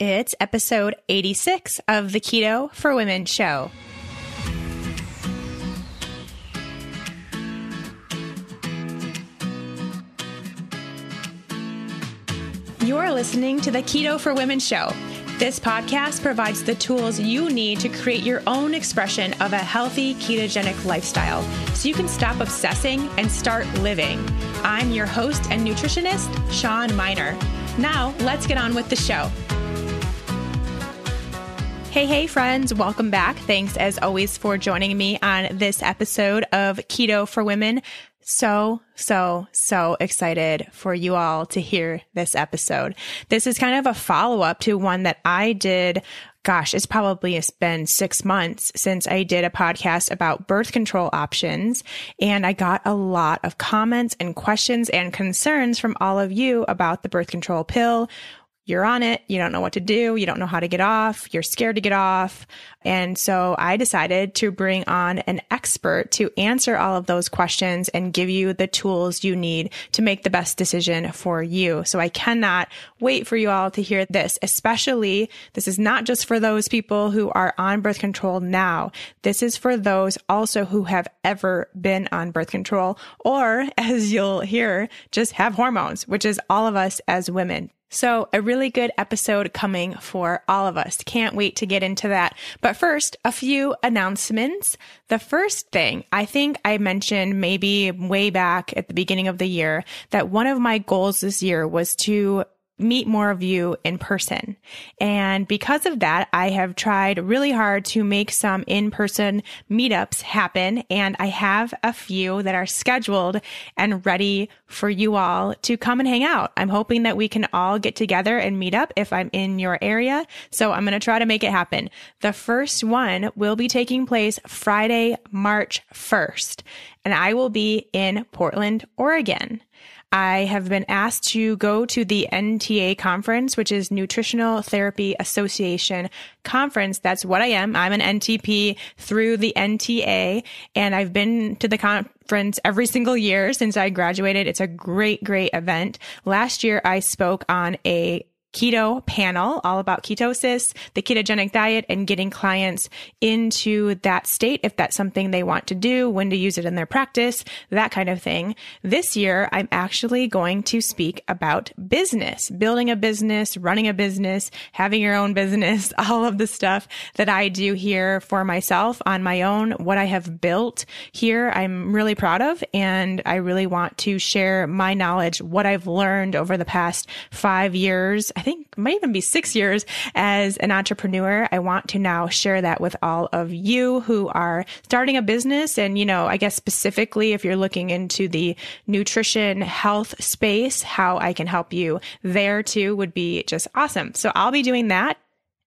It's episode 86 of the Keto for Women show. You're listening to the Keto for Women show. This podcast provides the tools you need to create your own expression of a healthy ketogenic lifestyle so you can stop obsessing and start living. I'm your host and nutritionist, Shawn Miner. Now, let's get on with the show. Hey, friends. Welcome back. Thanks, as always, for joining me on this episode of Keto for Women. So excited for you all to hear this episode. This is kind of a follow-up to one that I did. Gosh, it's been 6 months since I did a podcast about birth control options, and I got a lot of comments and questions and concerns from all of you about the birth control pill. You're on it. You don't know what to do. You don't know how to get off. You're scared to get off. And so I decided to bring on an expert to answer all of those questions and give you the tools you need to make the best decision for you. So I cannot wait for you all to hear this, especially this is not just for those people who are on birth control now. This is for those also who have ever been on birth control or, as you'll hear, just have hormones, which is all of us as women. So a really good episode coming for all of us. Can't wait to get into that. But first, a few announcements. The first thing, I think I mentioned maybe way back at the beginning of the year that one of my goals this year was to meet more of you in person. And because of that, I have tried really hard to make some in-person meetups happen. And I have a few that are scheduled and ready for you all to come and hang out. I'm hoping that we can all get together and meet up if I'm in your area. So I'm going to try to make it happen. The first one will be taking place Friday, March 1st, and I will be in Portland, Oregon. I have been asked to go to the NTA conference, which is Nutritional Therapy Association conference. That's what I am. I'm an NTP through the NTA, and I've been to the conference every single year since I graduated. It's a great event. Last year, I spoke on a keto panel all about ketosis, the ketogenic diet, and getting clients into that state if that's something they want to do, when to use it in their practice, that kind of thing. This year, I'm actually going to speak about business, building a business, running a business, having your own business, all of the stuff that I do here for myself on my own, what I have built here, I'm really proud of, and I really want to share my knowledge, what I've learned over the past 5 years. I think it might even be 6 years as an entrepreneur. I want to now share that with all of you who are starting a business. And, I guess specifically if you're looking into the nutrition health space, how I can help you there too would be just awesome. So I'll be doing that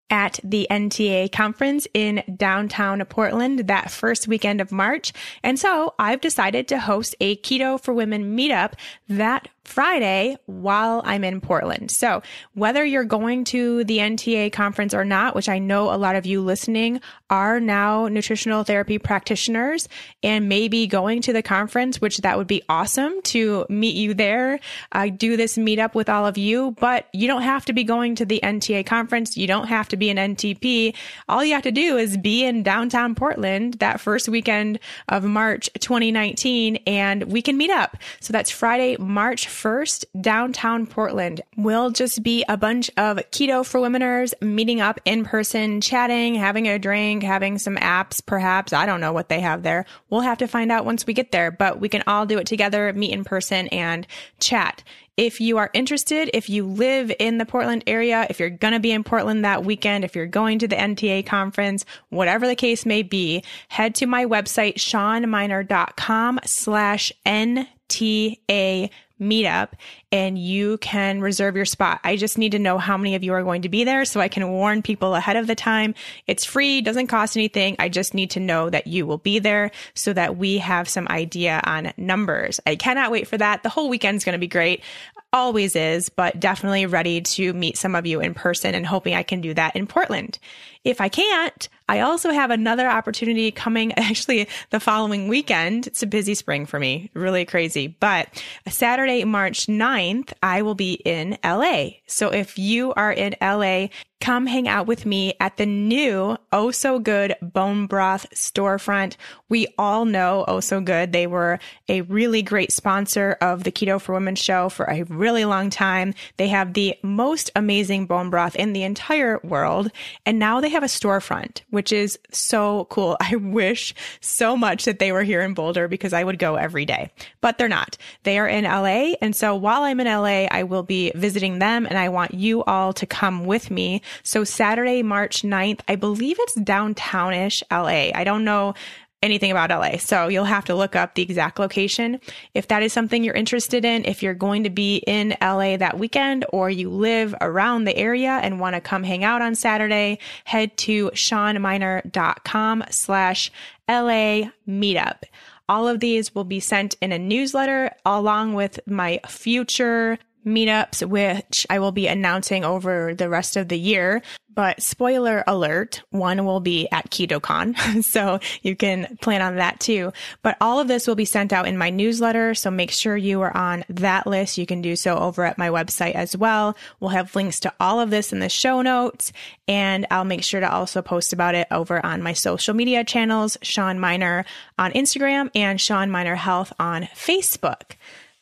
at the NTA conference in downtown Portland that first weekend of March. And so I've decided to host a Keto for Women meetup that Friday while I'm in Portland. So whether you're going to the NTA conference or not, which I know a lot of you listening are now nutritional therapy practitioners and maybe going to the conference, which that would be awesome to meet you there. I do this meetup with all of you, but you don't have to be going to the NTA conference. You don't have to be an NTP. All you have to do is be in downtown Portland that first weekend of March 2019, and we can meet up. So that's Friday, March 1st, downtown Portland. We'll just be a bunch of Keto for Womeners meeting up in person, chatting, having a drink, having some apps, perhaps. I don't know what they have there. We'll have to find out once we get there, but we can all do it together, meet in person and chat. If you are interested, if you live in the Portland area, if you're going to be in Portland that weekend, if you're going to the NTA conference, whatever the case may be, head to my website, shawnminer.com/NTA meetup, and you can reserve your spot. I just need to know how many of you are going to be there so I can warn people ahead of the time. It's free, doesn't cost anything. I just need to know that you will be there so that we have some idea on numbers. I cannot wait for that. The whole weekend's going to be great. Always is, but definitely ready to meet some of you in person and hoping I can do that in Portland. If I can't, I also have another opportunity coming actually the following weekend. It's a busy spring for me, really crazy. But Saturday, March 9th, I will be in LA. So if you are in LA, come hang out with me at the new Oh So Good Bone Broth storefront. We all know Oh So Good. They were a really great sponsor of the Keto for Women show for a really long time. They have the most amazing bone broth in the entire world. And now they have a storefront, which is so cool. I wish so much that they were here in Boulder because I would go every day, but they're not. They are in LA. And so while I'm in LA, I will be visiting them and I want you all to come with me. So Saturday, March 9th, I believe it's downtownish LA. I don't know anything about LA, so you'll have to look up the exact location. If that is something you're interested in, if you're going to be in LA that weekend or you live around the area and want to come hang out on Saturday, head to seanminer.com/LA meetup. All of these will be sent in a newsletter along with my future meetups, which I will be announcing over the rest of the year. But spoiler alert, one will be at KetoCon, so you can plan on that too. But all of this will be sent out in my newsletter, so make sure you are on that list. You can do so over at my website as well. We'll have links to all of this in the show notes, and I'll make sure to also post about it over on my social media channels, Sean Miner on Instagram and Sean Miner Health on Facebook.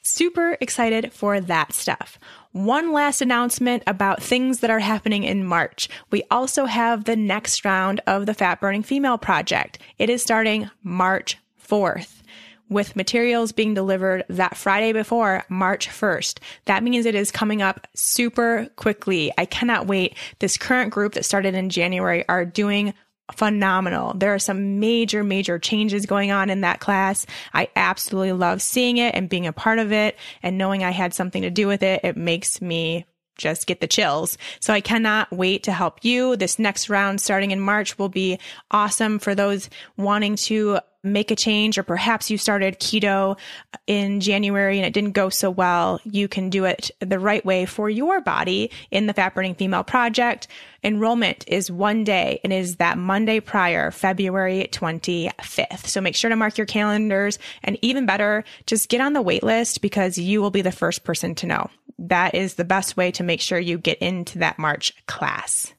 Super excited for that stuff. One last announcement about things that are happening in March. We also have the next round of the Fat Burning Female Project. It is starting March 4th, with materials being delivered that Friday before March 1st. That means it is coming up super quickly. I cannot wait. This current group that started in January are doing phenomenal. There are some major changes going on in that class. I absolutely love seeing it and being a part of it and knowing I had something to do with it. It makes me just get the chills. So I cannot wait to help you. This next round starting in March will be awesome for those wanting to make a change, or perhaps you started keto in January and it didn't go so well. You can do it the right way for your body in the Fat Burning Female Project. Enrollment is one day and is that Monday prior, February 25th. So make sure to mark your calendars, and even better, just get on the wait list because you will be the first person to know. That is the best way to make sure you get into that March class.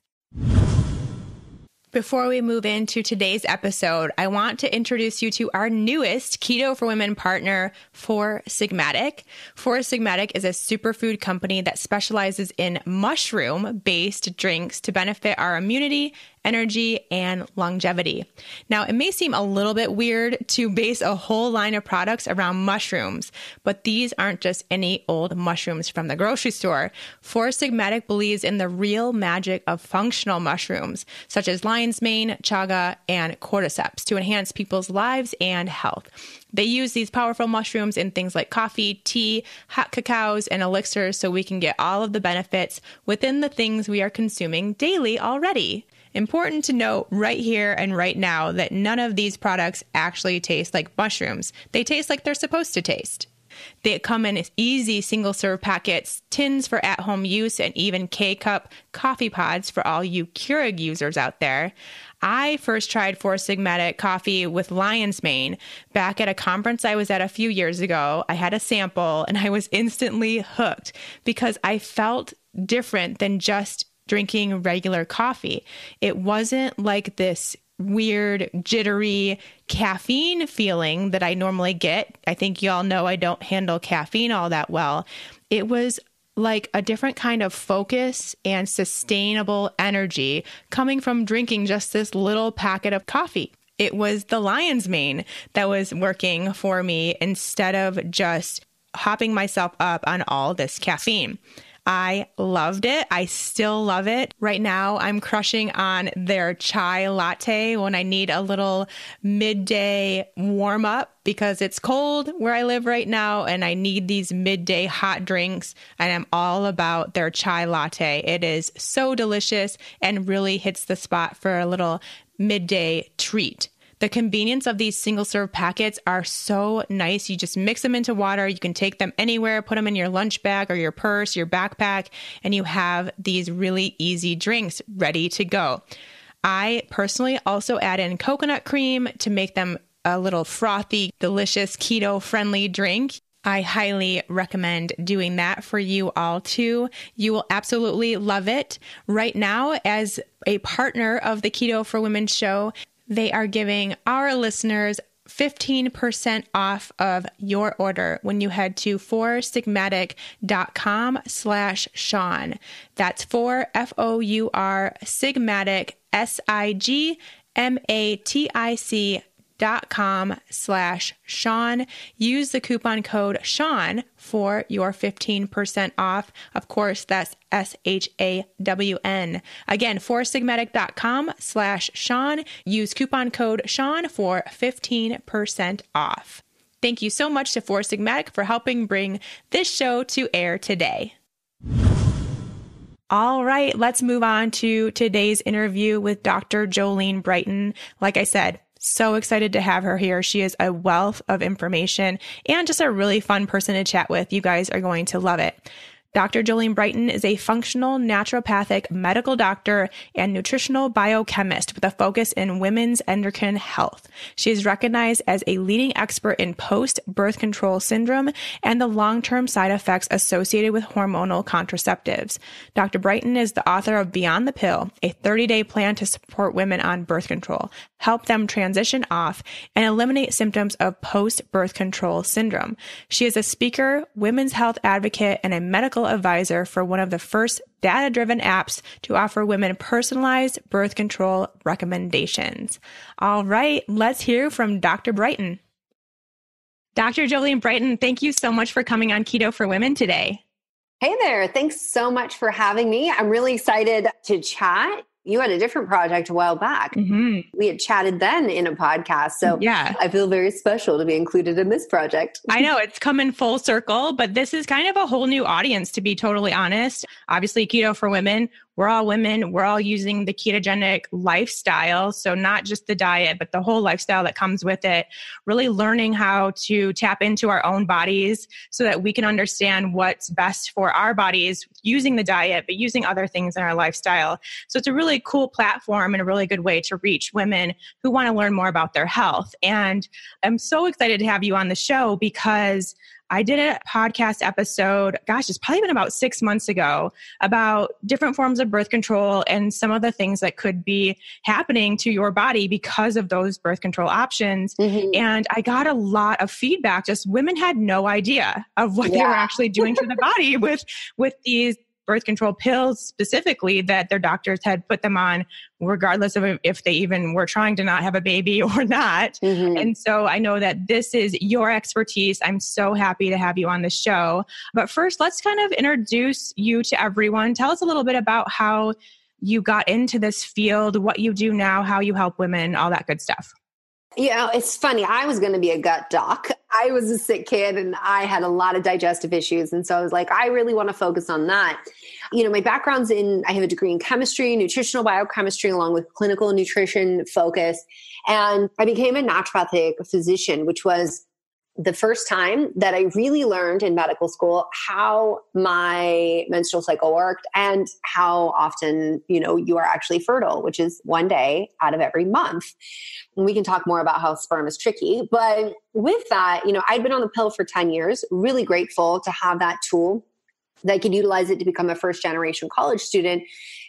Before we move into today's episode, I want to introduce you to our newest Keto for Women partner, Four Sigmatic. Four Sigmatic is a superfood company that specializes in mushroom-based drinks to benefit our immunity, energy, and longevity. Now, it may seem a little bit weird to base a whole line of products around mushrooms, but these aren't just any old mushrooms from the grocery store. Four Sigmatic believes in the real magic of functional mushrooms, such as lion's mane, chaga, and cordyceps, to enhance people's lives and health. They use these powerful mushrooms in things like coffee, tea, hot cacaos, and elixirs, so we can get all of the benefits within the things we are consuming daily already. Important to note right here and right now that none of these products actually taste like mushrooms. They taste like they're supposed to taste. They come in easy single-serve packets, tins for at-home use, and even K-Cup coffee pods for all you Keurig users out there. I first tried Four Sigmatic coffee with lion's mane back at a conference I was at a few years ago. I had a sample and I was instantly hooked because I felt different than just drinking regular coffee. It wasn't like this weird, jittery caffeine feeling that I normally get. I think you all know I don't handle caffeine all that well. It was like a different kind of focus and sustainable energy coming from drinking just this little packet of coffee. It was the lion's mane that was working for me instead of just hopping myself up on all this caffeine. I loved it. I still love it. Right now, I'm crushing on their chai latte when I need a little midday warm up because it's cold where I live right now and I need these midday hot drinks, and I'm all about their chai latte. It is so delicious and really hits the spot for a little midday treat. The convenience of these single-serve packets are so nice. You just mix them into water. You can take them anywhere, put them in your lunch bag or your purse, your backpack, and you have these really easy drinks ready to go. I personally also add in coconut cream to make them a little frothy, delicious, keto-friendly drink. I highly recommend doing that for you all too. You will absolutely love it. Right now, as a partner of the Keto for Women show, they are giving our listeners 15% off of your order when you head to foursigmatic.com/Sean. That's FOUR Sigmatic SIGMATIC.com/Sean. Use the coupon code Sean for your 15% off. Of course, that's SHAWN. Again, foursigmatic.com/Sean. Use coupon code Sean for 15% off. Thank you so much to Four Sigmatic for helping bring this show to air today. All right, let's move on to today's interview with Dr. Jolene Brighten. Like I said, so excited to have her here. She is a wealth of information and just a really fun person to chat with. You guys are going to love it. Dr. Jolene Brighten is a functional naturopathic medical doctor and nutritional biochemist with a focus in women's endocrine health. She is recognized as a leading expert in post-birth control syndrome and the long-term side effects associated with hormonal contraceptives. Dr. Brighten is the author of Beyond the Pill, a 30-day plan to support women on birth control, help them transition off, and eliminate symptoms of post-birth control syndrome. She is a speaker, women's health advocate, and a medical advisor for one of the first data-driven apps to offer women personalized birth control recommendations. All right, let's hear from Dr. Brighten. Dr. Jolene Brighten, thank you so much for coming on Keto for Women today. Hey there. Thanks so much for having me. I'm really excited to chat. You had a different project a while back. Mm-hmm. We had chatted then in a podcast. So yeah, I feel very special to be included in this project. I know it's coming full circle, but this is kind of a whole new audience, to be totally honest. Obviously, Keto for Women, we're all women. We're all using the ketogenic lifestyle. So not just the diet, but the whole lifestyle that comes with it. Really learning how to tap into our own bodies so that we can understand what's best for our bodies using the diet, but using other things in our lifestyle. So it's a really cool platform and a really good way to reach women who want to learn more about their health. And I'm so excited to have you on the show because I did a podcast episode, it's probably been about 6 months ago, about different forms of birth control and some of the things that could be happening to your body because of those birth control options. Mm-hmm. And I got a lot of feedback. Just women had no idea of what they were actually doing to the body with these birth control pills specifically that their doctors had put them on, regardless of if they even were trying to not have a baby or not. Mm-hmm. And so I know that this is your expertise. I'm so happy to have you on the show. But first, let's kind of introduce you to everyone. Tell us a little bit about how you got into this field, what you do now, how you help women, all that good stuff. You know, it's funny. I was going to be a gut doc. I was a sick kid and I had a lot of digestive issues. And so I was like, I really want to focus on that. You know, my background's I have a degree in chemistry, nutritional biochemistry, along with clinical nutrition focus. And I became a naturopathic physician, which was the first time that I really learned in medical school how my menstrual cycle worked and how often, you are actually fertile, which is one day out of every month. And we can talk more about how sperm is tricky. But with that, I'd been on the pill for 10 years, really grateful to have that tool that I could utilize it to become a first generation college student.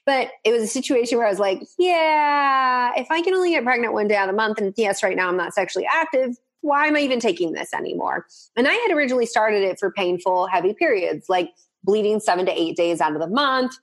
But it was a situation where I was like, yeah, if I can only get pregnant one day out of the month, and yes, right now I'm not sexually active, why am I even taking this anymore? And I had originally started it for painful, heavy periods, like bleeding 7 to 8 days out of the month,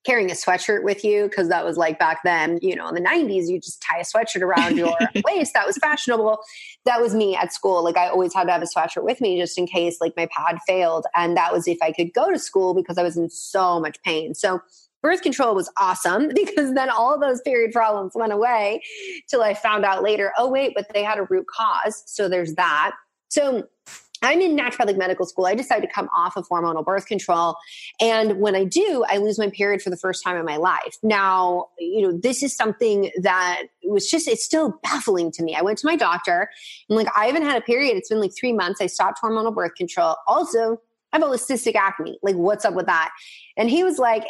carrying a sweatshirt with you, because that was like back then, in the 90s, you just tie a sweatshirt around your waist. That was fashionable. That was me at school. Like I always had to have a sweatshirt with me just in case like my pad failed. And that was if I could go to school because I was in so much pain. So birth control was awesome because then all of those period problems went away till I found out later, oh wait, but they had a root cause. So there's that. So I'm in naturopathic medical school. I decided to come off of hormonal birth control. And when I do, I lose my period for the first time in my life. Now, this is something that it's still baffling to me. I went to my doctor and like, I haven't had a period. It's been like 3 months. I stopped hormonal birth control. Also, I have all this cystic acne. Like, what's up with that? And he was like,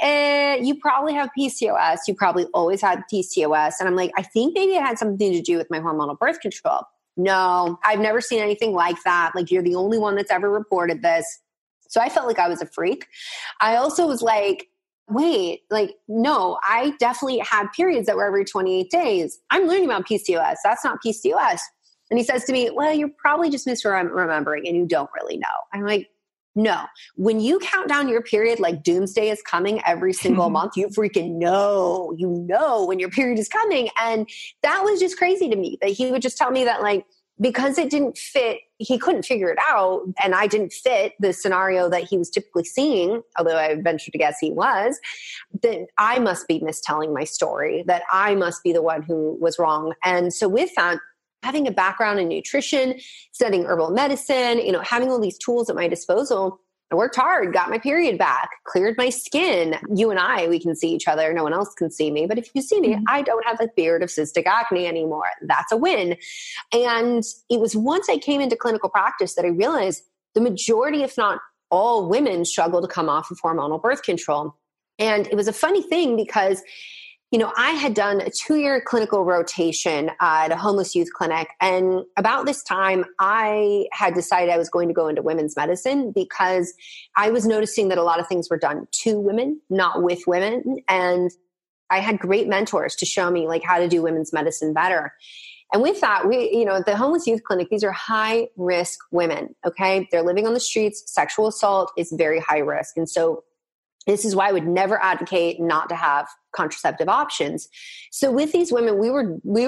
you probably have PCOS. You probably always had PCOS. And I'm like, I think maybe it had something to do with my hormonal birth control. no, I've never seen anything like that. Like, you're the only one that's ever reported this. So I felt like I was a freak. I also was like, wait, like, no, I definitely had periods that were every 28 days. I'm learning about PCOS. That's not PCOS. And he says to me, well, you're probably just misremembering and you don't really know. I'm like, no, when you count down your period, like doomsday is coming every single month, you freaking know, when your period is coming. And that was just crazy to me that he would just tell me that, like, because it didn't fit, he couldn't figure it out. And I didn't fit the scenario that he was typically seeing, although I venture to guess he was, that I must be mistelling my story, that I must be the one who was wrong. And so with that, having a background in nutrition, studying herbal medicine, having all these tools at my disposal, I worked hard, got my period back, cleared my skin. You and I, we can see each other. No one else can see me. But if you see me, I don't have a beard of cystic acne anymore. That's a win. And it was once I came into clinical practice that I realized the majority, if not all, women struggle to come off of hormonal birth control. And it was a funny thing because I had done a 2-year clinical rotation at a homeless youth clinic. And about this time, I had decided I was going to go into women's medicine because I was noticing that a lot of things were done to women, not with women. And I had great mentors to show me like how to do women's medicine better. And with that, we, at the homeless youth clinic, these are high risk women. Okay. They're living on the streets. Sexual assault is very high risk. And so this is why I would never advocate not to have contraceptive options. So with these women, we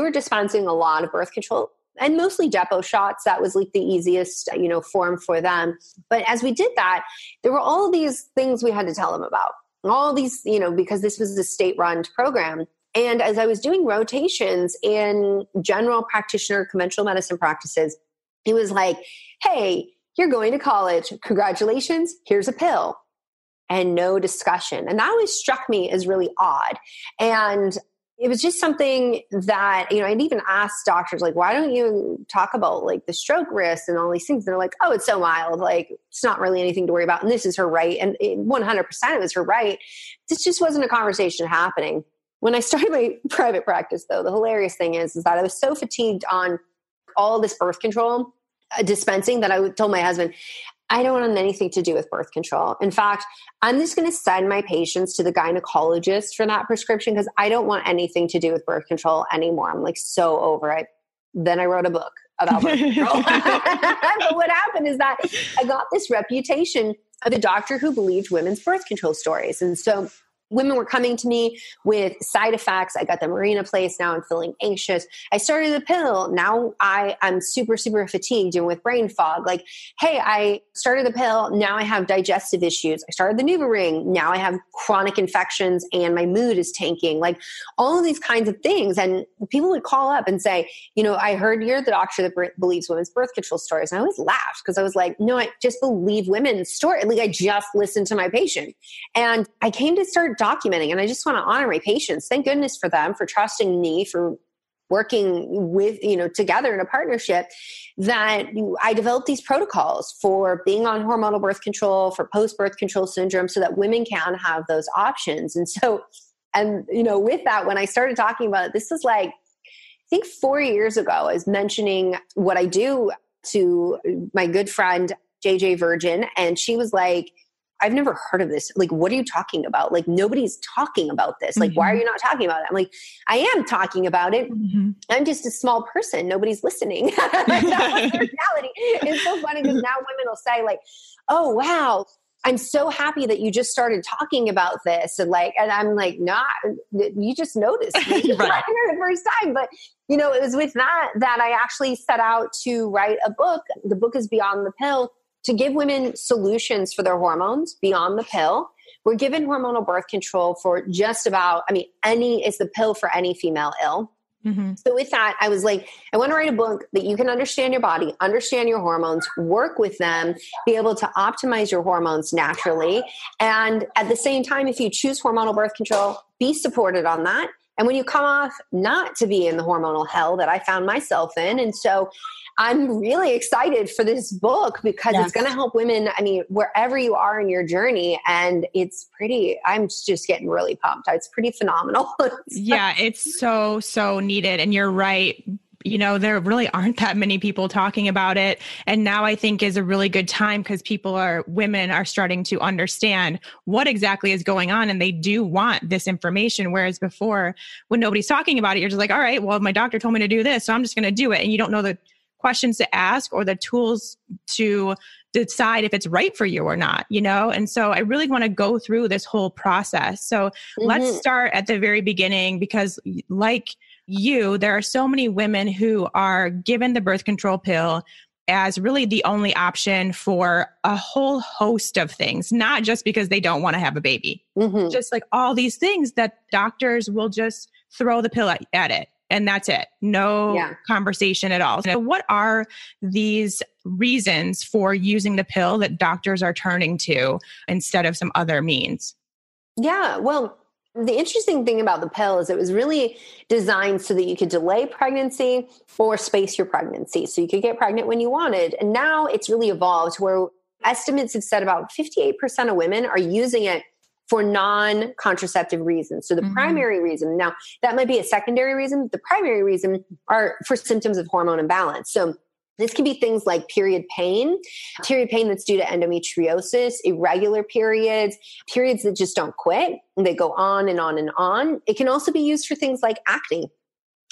were dispensing a lot of birth control and mostly depot shots. That was like the easiest, form for them. But as we did that, there were all these things we had to tell them about. All these, because this was a state-run program. And as I was doing rotations in general practitioner, conventional medicine practices, it was like, hey, you're going to college. Congratulations. Here's a pill. And no discussion. And that always struck me as really odd. And it was just something that, I'd even asked doctors, like, why don't you talk about like the stroke risk and all these things? And they're like, oh, it's so mild. Like, it's not really anything to worry about. And this is her right. And 100% it was her right. This just wasn't a conversation happening. When I started my private practice, though, the hilarious thing is that I was so fatigued on all this birth control dispensing that I told my husband, I don't want anything to do with birth control. In fact, I'm just going to send my patients to the gynecologist for that prescription because I don't want anything to do with birth control anymore. I'm like so over it. Then I wrote a book about birth control. But what happened is that I got this reputation of a doctor who believed women's birth control stories. And so women were coming to me with side effects. I got the Mirena place. Now I'm feeling anxious. I started the pill. Now I'm super, super fatigued and with brain fog. Like, hey, I started the pill. Now I have digestive issues. I started the NuvaRing. Now I have chronic infections and my mood is tanking. Like all of these kinds of things. And people would call up and say, I heard you're the doctor that believes women's birth control stories. And I always laughed because I was like, no, I just believe women's story. Like I just listened to my patient. And I came to start documenting. And I just want to honor my patients. Thank goodness for them, for trusting me, for working with, together in a partnership, that I developed these protocols for being on hormonal birth control, for post-birth control syndrome, so that women can have those options. And so, with that, when I started talking about it, this was like, I think 4 years ago, I was mentioning what I do to my good friend, JJ Virgin. And she was like, I've never heard of this. Like, what are you talking about? Like, nobody's talking about this. Like, why are you not talking about it? I'm like, I am talking about it. I'm just a small person. Nobody's listening. That's the reality. It's so funny because now women will say like, oh, wow, I'm so happy that you just started talking about this. And I'm like, nah, you just noticed me right for the first time. But, it was with that I actually set out to write a book. The book is Beyond the Pill, to give women solutions for their hormones beyond the pill. We're given hormonal birth control for just about, it's the pill for any female ill. So with that, I was like, I want to write a book that you can understand your body, understand your hormones, work with them, be able to optimize your hormones naturally. And at the same time, if you choose hormonal birth control, be supported on that. And when you come off, not to be in the hormonal hell that I found myself in. And so I'm really excited for this book because it's going to help women, wherever you are in your journey. And I'm just getting really pumped. It's pretty phenomenal. Yeah, it's so, so needed. And you're right. there really aren't that many people talking about it. And now I think is a really good time because women are starting to understand what exactly is going on. And they do want this information. Whereas before, when nobody's talking about it, you're just like, all right, well, my doctor told me to do this, so I'm just going to do it. And you don't know the questions to ask or the tools to decide if it's right for you or not, And so I really want to go through this whole process. So let's start at the very beginning, because like you, there are so many women who are given the birth control pill as really the only option for a whole host of things, not just because they don't want to have a baby, just like all these things that doctors will just throw the pill at it. And that's it. No conversation at all. So what are these reasons for using the pill that doctors are turning to instead of some other means? Yeah, well, the interesting thing about the pill is it was really designed so that you could delay pregnancy or space your pregnancy. So you could get pregnant when you wanted. And now it's really evolved where estimates have said about 58% of women are using it for non-contraceptive reasons. So the primary reason, now that might be a secondary reason, the primary reason are for symptoms of hormone imbalance. So this can be things like period pain that's due to endometriosis, irregular periods that just don't quit. They go on and on and on. It can also be used for things like acne.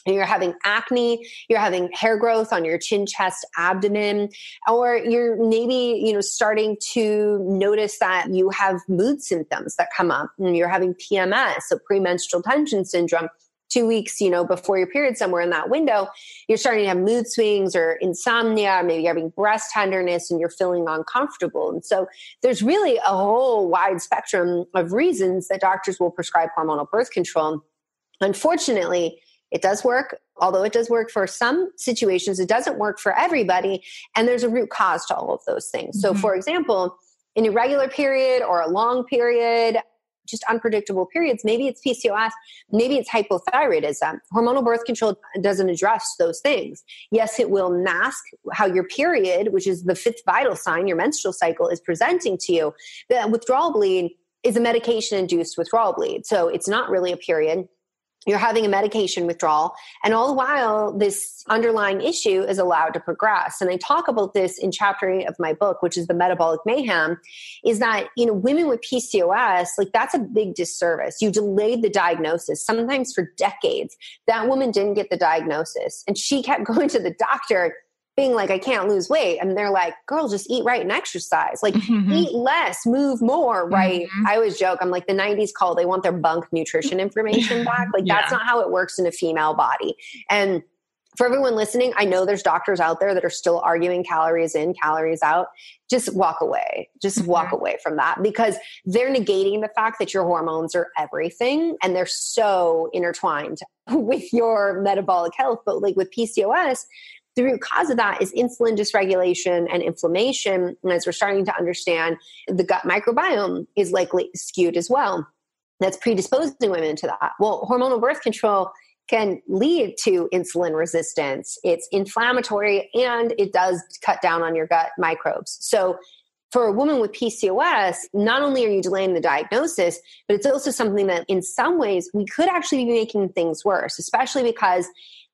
You're having acne, you're having hair growth on your chin, chest, abdomen, or you're maybe, starting to notice that you have mood symptoms that come up and you're having PMS, so premenstrual tension syndrome. 2 weeks, before your period, somewhere in that window, you're starting to have mood swings or insomnia, maybe you're having breast tenderness and you're feeling uncomfortable. And so there's really a whole wide spectrum of reasons that doctors will prescribe hormonal birth control. Unfortunately, it does work. Although it does work for some situations, it doesn't work for everybody. And there's a root cause to all of those things. So for example, an irregular period or a long period, just unpredictable periods, maybe it's PCOS, maybe it's hypothyroidism. Hormonal birth control doesn't address those things. Yes, it will mask how your period, which is the fifth vital sign, your menstrual cycle, is presenting to you. The withdrawal bleed is a medication-induced withdrawal bleed. So it's not really a period. You're having a medication withdrawal. And all the while, this underlying issue is allowed to progress. And I talk about this in chapter 8 of my book, which is The Metabolic Mayhem, is that, women with PCOS, that's a big disservice. You delayed the diagnosis, sometimes for decades. That woman didn't get the diagnosis. And she kept going to the doctor being like, I can't lose weight. And they're like, girl, just eat right and exercise. Eat less, move more, right? I always joke, I'm like the 90s call, they want their bunk nutrition information back. That's not how it works in a female body. And for everyone listening, I know there's doctors out there that are still arguing calories in, calories out. Just walk away. Just walk away from that, because they're negating the fact that your hormones are everything and they're so intertwined with your metabolic health. But with PCOS, the root cause of that is insulin dysregulation and inflammation. And as we're starting to understand, the gut microbiome is likely skewed as well. That's predisposing women to that. Well, hormonal birth control can lead to insulin resistance. It's inflammatory and it does cut down on your gut microbes. So for a woman with PCOS, not only are you delaying the diagnosis, but it's also something that in some ways we could actually be making things worse, especially because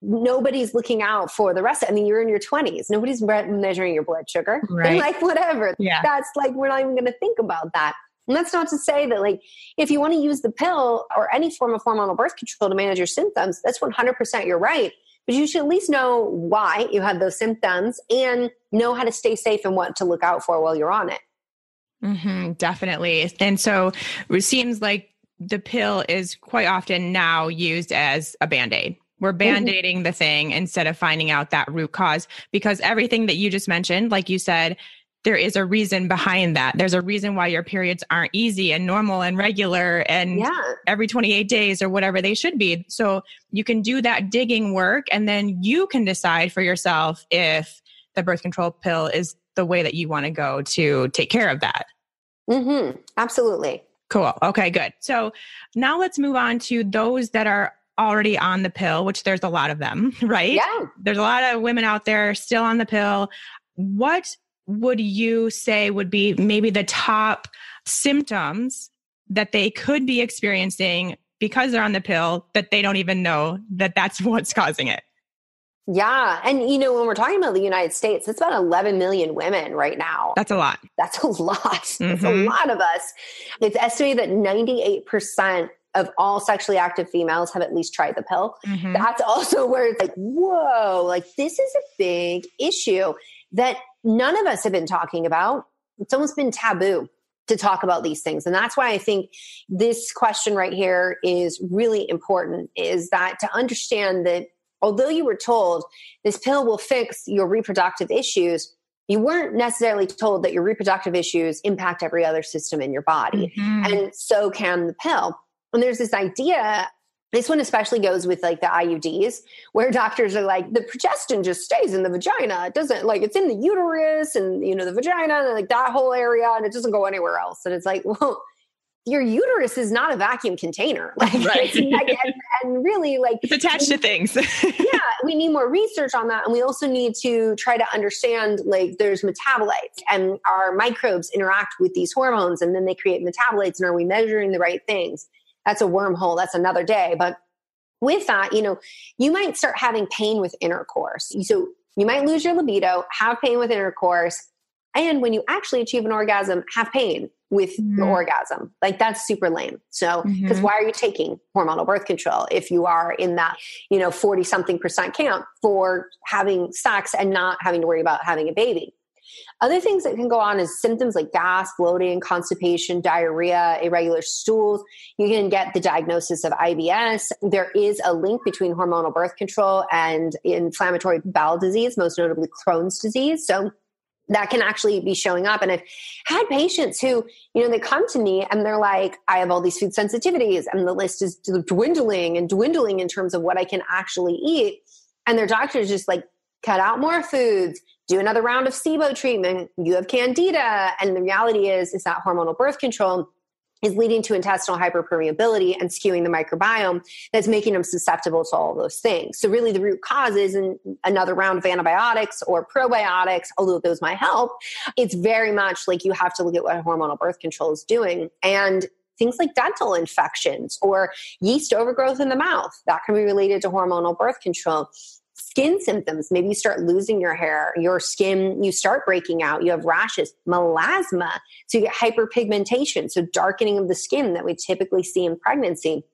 nobody's looking out for the rest. You're in your 20s. Nobody's measuring your blood sugar. Right. And whatever. Yeah. That's we're not even going to think about that. And that's not to say that if you want to use the pill or any form of hormonal birth control to manage your symptoms, that's 100% you're right. But you should at least know why you have those symptoms and know how to stay safe and what to look out for while you're on it. Definitely. And so it seems like the pill is quite often now used as a Band-Aid. We're Band-Aiding the thing instead of finding out that root cause, because everything that you just mentioned, like you said, there is a reason behind that. There's a reason why your periods aren't easy and normal and regular and every 28 days or whatever they should be. So you can do that digging work and then you can decide for yourself if the birth control pill is the way that you want to go to take care of that. Absolutely. Cool. Okay, good. So now let's move on to those that are already on the pill, which there's a lot of them, right? Yeah. There's a lot of women out there still on the pill. What would you say would be maybe the top symptoms that they could be experiencing because they're on the pill that they don't even know that that's what's causing it? Yeah. And, when we're talking about the United States, it's about 11 million women right now. That's a lot. That's a lot. Mm-hmm. That's a lot of us. It's estimated that 98% of all sexually active females have at least tried the pill. Mm-hmm. That's also where it's like, whoa, like this is a big issue that none of us have been talking about. It's almost been taboo to talk about these things. And that's why I think this question right here is really important, is that to understand that although you were told this pill will fix your reproductive issues, you weren't necessarily told that your reproductive issues impact every other system in your body. Mm-hmm. And so can the pill. And there's this idea, this one especially goes with like the IUDs, where doctors are like, the progestin just stays in the vagina. It doesn't, like, it's in the uterus and, the vagina and like that whole area, and it doesn't go anywhere else. And it's like, well, your uterus is not a vacuum container. Like, right. and really, like, it's attached to things. Yeah, we need more research on that. And we also need to try to understand, like, there's metabolites and our microbes interact with these hormones and then they create metabolites. And are we measuring the right things? That's a wormhole. That's another day. But with that, you might start having pain with intercourse. So you might lose your libido, have pain with intercourse. And when you actually achieve an orgasm, have pain with your orgasm. Like, that's super lame. So, because why are you taking hormonal birth control if you are in that, 40-something% camp for having sex and not having to worry about having a baby? Other things that can go on is symptoms like gas, bloating, constipation, diarrhea, irregular stools. You can get the diagnosis of IBS. There is a link between hormonal birth control and inflammatory bowel disease, most notably Crohn's disease. So that can actually be showing up. And I've had patients who, they come to me and they're like, I have all these food sensitivities and the list is dwindling in terms of what I can actually eat. And their doctor is just like, cut out more foods, do another round of SIBO treatment, you have candida. And the reality is that hormonal birth control is leading to intestinal hyperpermeability and skewing the microbiome that's making them susceptible to all of those things. So really the root cause isn't another round of antibiotics or probiotics, although those might help. It's very much like you have to look at what hormonal birth control is doing. And things like dental infections or yeast overgrowth in the mouth, that can be related to hormonal birth control. Skin symptoms, maybe you start losing your hair, your skin, you start breaking out, you have rashes, melasma, so you get hyperpigmentation, so darkening of the skin that we typically see in pregnancy.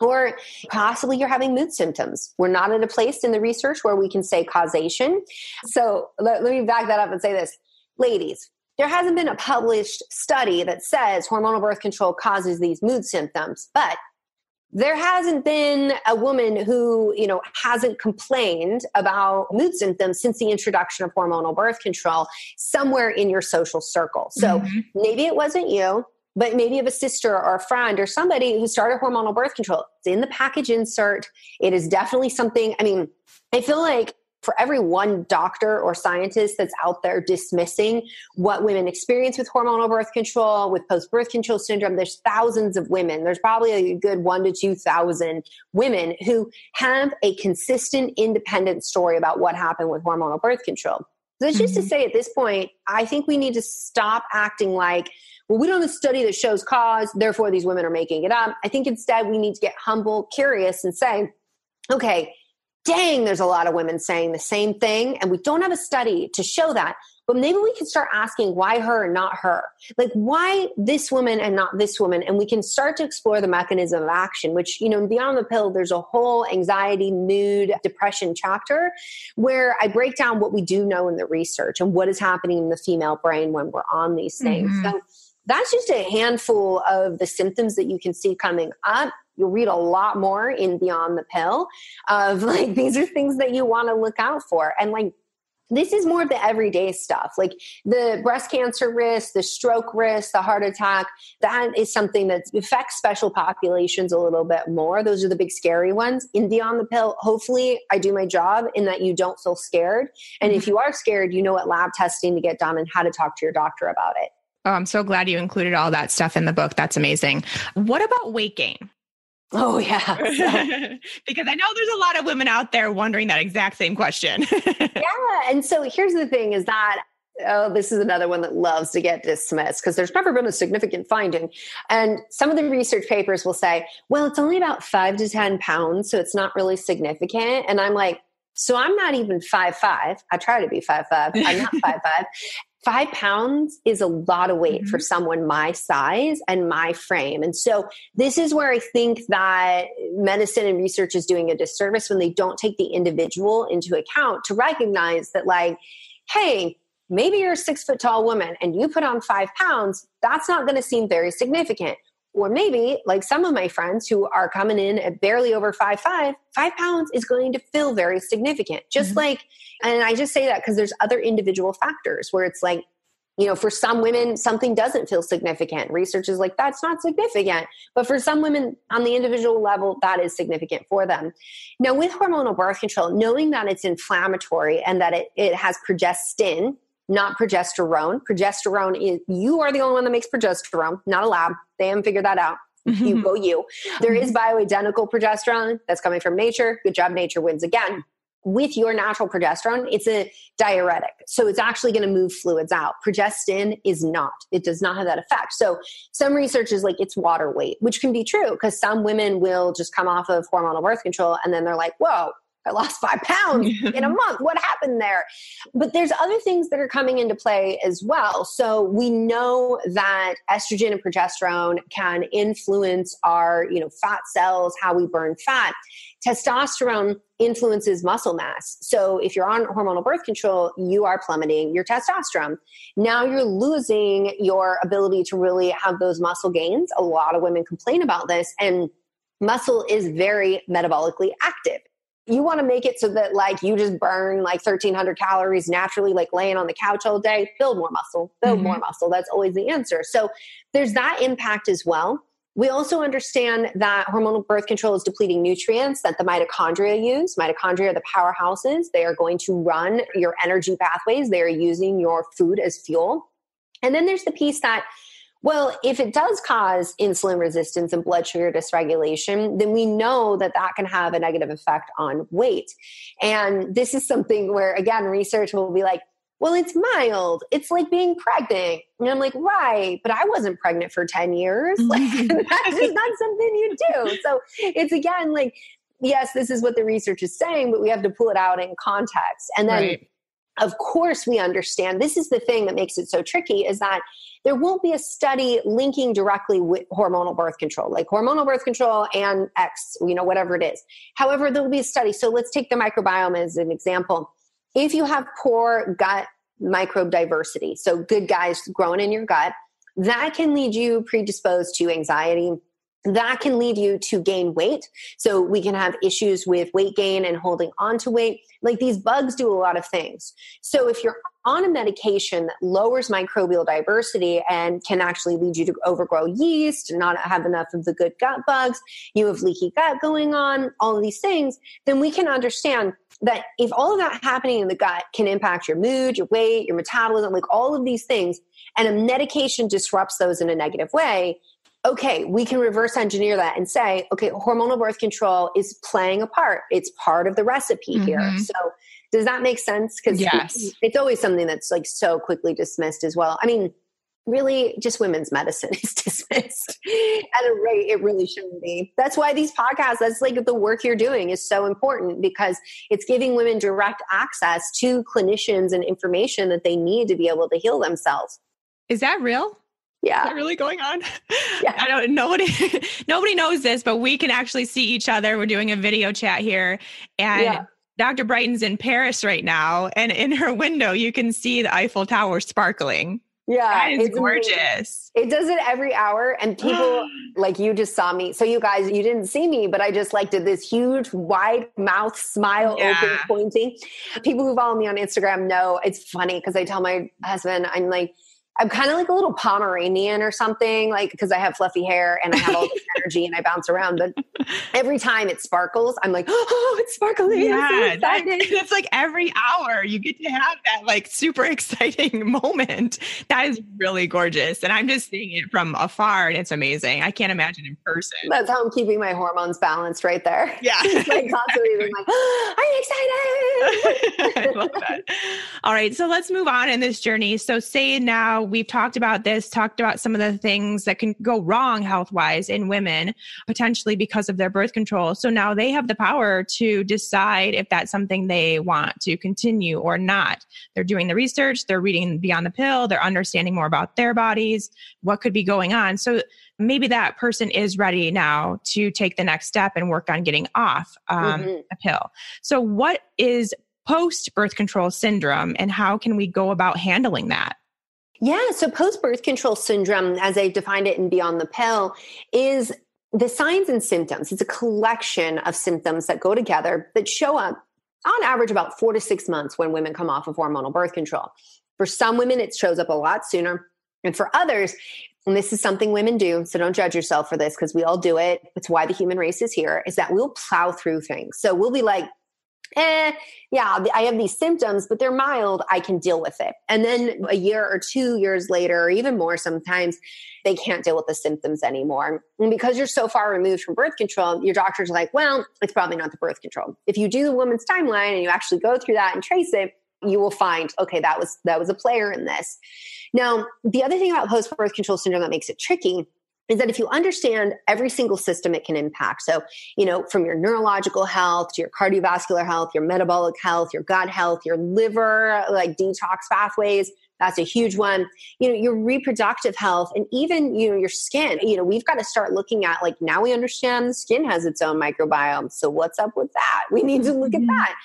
Or possibly you're having mood symptoms. We're not at a place in the research where we can say causation. So let me back that up and say this. Ladies, there hasn't been a published study that says hormonal birth control causes these mood symptoms, but there hasn't been a woman who, hasn't complained about mood symptoms since the introduction of hormonal birth control somewhere in your social circle. So maybe it wasn't you, but maybe you have a sister or a friend or somebody who started hormonal birth control. It's in the package insert. It is definitely something, I feel like for every one doctor or scientist that's out there dismissing what women experience with hormonal birth control, with post-birth control syndrome, there's thousands of women. There's probably a good 1,000 to 2,000 women who have a consistent, independent story about what happened with hormonal birth control. So that's just to say at this point, I think we need to stop acting like, well, we don't have a study that shows cause, therefore these women are making it up. I think instead we need to get humble, curious, and say, okay, dang, there's a lot of women saying the same thing, and we don't have a study to show that. But maybe we can start asking why her and not her? Like, why this woman and not this woman? And we can start to explore the mechanism of action, which, beyond the pill, there's a whole anxiety, mood, depression chapter where I break down what we do know in the research and what is happening in the female brain when we're on these things. So that's just a handful of the symptoms that you can see coming up. You'll read a lot more in Beyond the Pill of like, these are things that you want to look out for. And like, this is more of the everyday stuff, like the breast cancer risk, the stroke risk, the heart attack. That is something that affects special populations a little bit more. Those are the big scary ones. In Beyond the Pill, hopefully I do my job in that you don't feel scared. And if you are scared, you know what lab testing to get done and how to talk to your doctor about it. Oh, I'm so glad you included all that stuff in the book. That's amazing. What about weight gain? Oh, yeah. Because I know there's a lot of women out there wondering that exact same question. Yeah. And so here's the thing is that, this is another one that loves to get dismissed because there's never been a significant finding. And some of the research papers will say, well, it's only about 5 to 10 pounds, so it's not really significant. And I'm like, So I'm not even 5'5". I try to be 5'5". I'm not 5'5". 5 pounds is a lot of weight for someone my size and my frame. And so this is where I think that medicine and research is doing a disservice when they don't take the individual into account to recognize that, like, hey, maybe you're a 6 foot tall woman and you put on 5 pounds. That's not going to seem very significant. Or maybe, like some of my friends who are coming in at barely over 5'5", 5 pounds is going to feel very significant. Just like, and I just say that because there's other individual factors where it's like, you know, for some women, something doesn't feel significant. Research is like, that's not significant. But for some women on the individual level, that is significant for them. Now, with hormonal birth control, knowing that it's inflammatory and that it has progestin, not progesterone. Progesterone is, you are the only one that makes progesterone, not a lab. They haven't figured that out. You go you. There is bioidentical progesterone that's coming from nature. Good job, nature wins again. With your natural progesterone, it's a diuretic. So it's actually going to move fluids out. Progestin is not. It does not have that effect. So some research is like it's water weight, which can be true because some women will just come off of hormonal birth control and then they're like, whoa, I lost 5 pounds in a month. What happened there? But there's other things that are coming into play as well. So we know that estrogen and progesterone can influence our, fat cells, how we burn fat. Testosterone influences muscle mass. So if you're on hormonal birth control, you are plummeting your testosterone. Now you're losing your ability to really have those muscle gains. A lot of women complain about this, and muscle is very metabolically active. You want to make it so that like you just burn like 1,300 calories naturally, like laying on the couch all day. Build more muscle, build more muscle. That's always the answer. So there's that impact as well. We also understand that hormonal birth control is depleting nutrients that the mitochondria use. Mitochondria are the powerhouses. They are going to run your energy pathways. They are using your food as fuel. And then there's the piece that, well, if it does cause insulin resistance and blood sugar dysregulation, then we know that that can have a negative effect on weight. And this is something where, again, research will be like, well, it's mild. It's like being pregnant. And I'm like, right, but I wasn't pregnant for 10 years. Like, that's just not something you do. So it's, again, like, yes, this is what the research is saying, but we have to pull it out in context. And then, of course, we understand, this is the thing that makes it so tricky, is that there won't be a study linking directly with hormonal birth control, like hormonal birth control and X, whatever it is. However, there will be a study. So let's take the microbiome as an example. If you have poor gut microbe diversity, so good guys growing in your gut, that can lead you predisposed to anxiety. That can lead you to gain weight. So we can have issues with weight gain and holding on to weight. Like, these bugs do a lot of things. So if you're on a medication that lowers microbial diversity and can actually lead you to overgrow yeast, not have enough of the good gut bugs, you have leaky gut going on, all of these things, then we can understand that if all of that happening in the gut can impact your mood, your weight, your metabolism, like all of these things, and a medication disrupts those in a negative way, okay, we can reverse engineer that and say, okay, hormonal birth control is playing a part. It's part of the recipe here. So does that make sense? Because it's always something that's like so quickly dismissed as well. I mean, really, just women's medicine is dismissed at a rate it really shouldn't be. That's why these podcasts, that's like the work you're doing is so important, because it's giving women direct access to clinicians and information that they need to be able to heal themselves. Is that real? Yeah. Is that really going on? Yeah. I don't, nobody knows this, but we can actually see each other. We're doing a video chat here, and Dr. Brighten's in Paris right now. And in her window, you can see the Eiffel Tower sparkling. Yeah. It's gorgeous. It does it every hour. And people like, you just saw me. So you guys, you didn't see me, but I just like did this huge wide mouth smile, open, pointing. People who follow me on Instagram know it's funny, because I tell my husband, I'm kind of like a little Pomeranian or something, like, because I have fluffy hair and I have all this energy and I bounce around. But every time it sparkles, I'm like, oh, it's sparkling. Yeah, that's like every hour you get to have that like super exciting moment. That is really gorgeous. And I'm just seeing it from afar, and it's amazing. I can't imagine in person. That's how I'm keeping my hormones balanced right there. Yeah. It's like constantly being like, oh, I'm excited. I love that. All right. So let's move on in this journey. So say now we've talked about this, talked about some of the things that can go wrong health-wise in women, potentially because of their birth control. So now they have the power to decide if that's something they want to continue or not. They're doing the research, they're reading beyond the pill, they're understanding more about their bodies, what could be going on. So maybe that person is ready now to take the next step and work on getting off a pill. So what is post-birth control syndrome and how can we go about handling that? Yeah, so post-birth control syndrome, as I've defined it in Beyond the Pill, is the signs and symptoms. It's a collection of symptoms that go together that show up on average about 4 to 6 months when women come off of hormonal birth control. For some women, it shows up a lot sooner. And for others, and this is something women do, so don't judge yourself for this because we all do it. It's why the human race is here, is that we'll plow through things. So we'll be like, yeah, I have these symptoms, but they're mild. I can deal with it. And then a year or 2 years later, or even more sometimes, they can't deal with the symptoms anymore. And because you're so far removed from birth control, your doctor's like, well, it's probably not the birth control. If you do the woman's timeline and you actually go through that and trace it, you will find, okay, that was a player in this. Now, the other thing about post-birth control syndrome that makes it tricky is that if you understand every single system it can impact, so, from your neurological health to your cardiovascular health, your metabolic health, your gut health, your liver, like detox pathways, that's a huge one, your reproductive health, and even, your skin. We've got to start looking at, like, now we understand the skin has its own microbiome. So what's up with that? We need to look at that.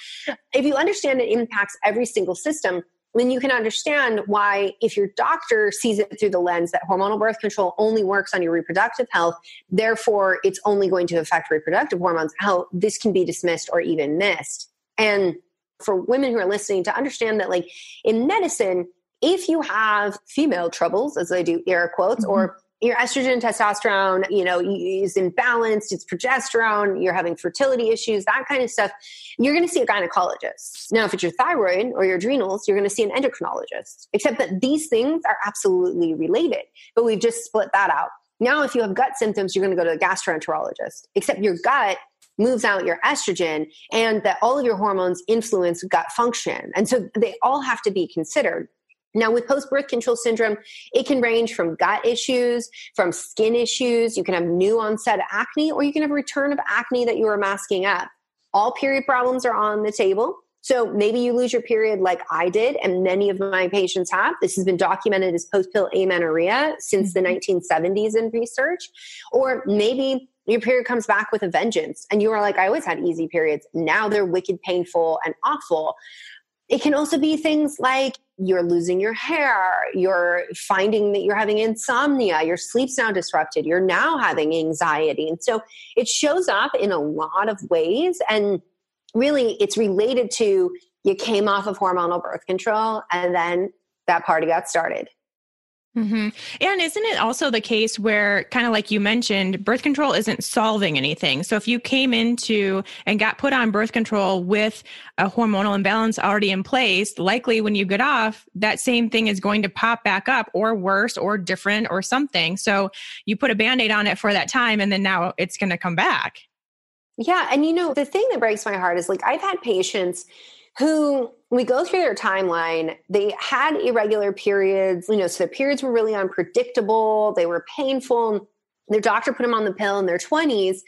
If you understand it impacts every single system, then you can understand why, if your doctor sees it through the lens that hormonal birth control only works on your reproductive health, therefore it's only going to affect reproductive hormones, how this can be dismissed or even missed. And for women who are listening, to understand that, like, in medicine, if you have female troubles, as I do air quotes, or your estrogen, testosterone, is imbalanced, it's progesterone, you're having fertility issues, that kind of stuff, you're going to see a gynecologist. Now, if it's your thyroid or your adrenals, you're going to see an endocrinologist, except that these things are absolutely related, but we've just split that out. Now, if you have gut symptoms, you're going to go to a gastroenterologist, except your gut moves out your estrogen and that all of your hormones influence gut function. And so they all have to be considered. Now, with post-birth control syndrome, it can range from gut issues, from skin issues. You can have new onset acne, or you can have a return of acne that you were masking up. All period problems are on the table. So maybe you lose your period like I did, and many of my patients have. This has been documented as post-pill amenorrhea since the 1970s in research. Or maybe your period comes back with a vengeance, and you are like, I always had easy periods. Now they're wicked painful and awful. It can also be things like you're losing your hair, you're finding that you're having insomnia, your sleep's now disrupted, you're now having anxiety. And so it shows up in a lot of ways. And really, it's related to you came off of hormonal birth control and then that party got started. And isn't it also the case where, kind of like you mentioned, birth control isn't solving anything? So if you came into and got put on birth control with a hormonal imbalance already in place, likely when you get off, that same thing is going to pop back up, or worse or different or something. So you put a Band-Aid on it for that time and then now it's going to come back. Yeah. And the thing that breaks my heart is, like, I've had patients who, we go through their timeline, they had irregular periods, so their periods were really unpredictable. They were painful. Their doctor put them on the pill in their 20s.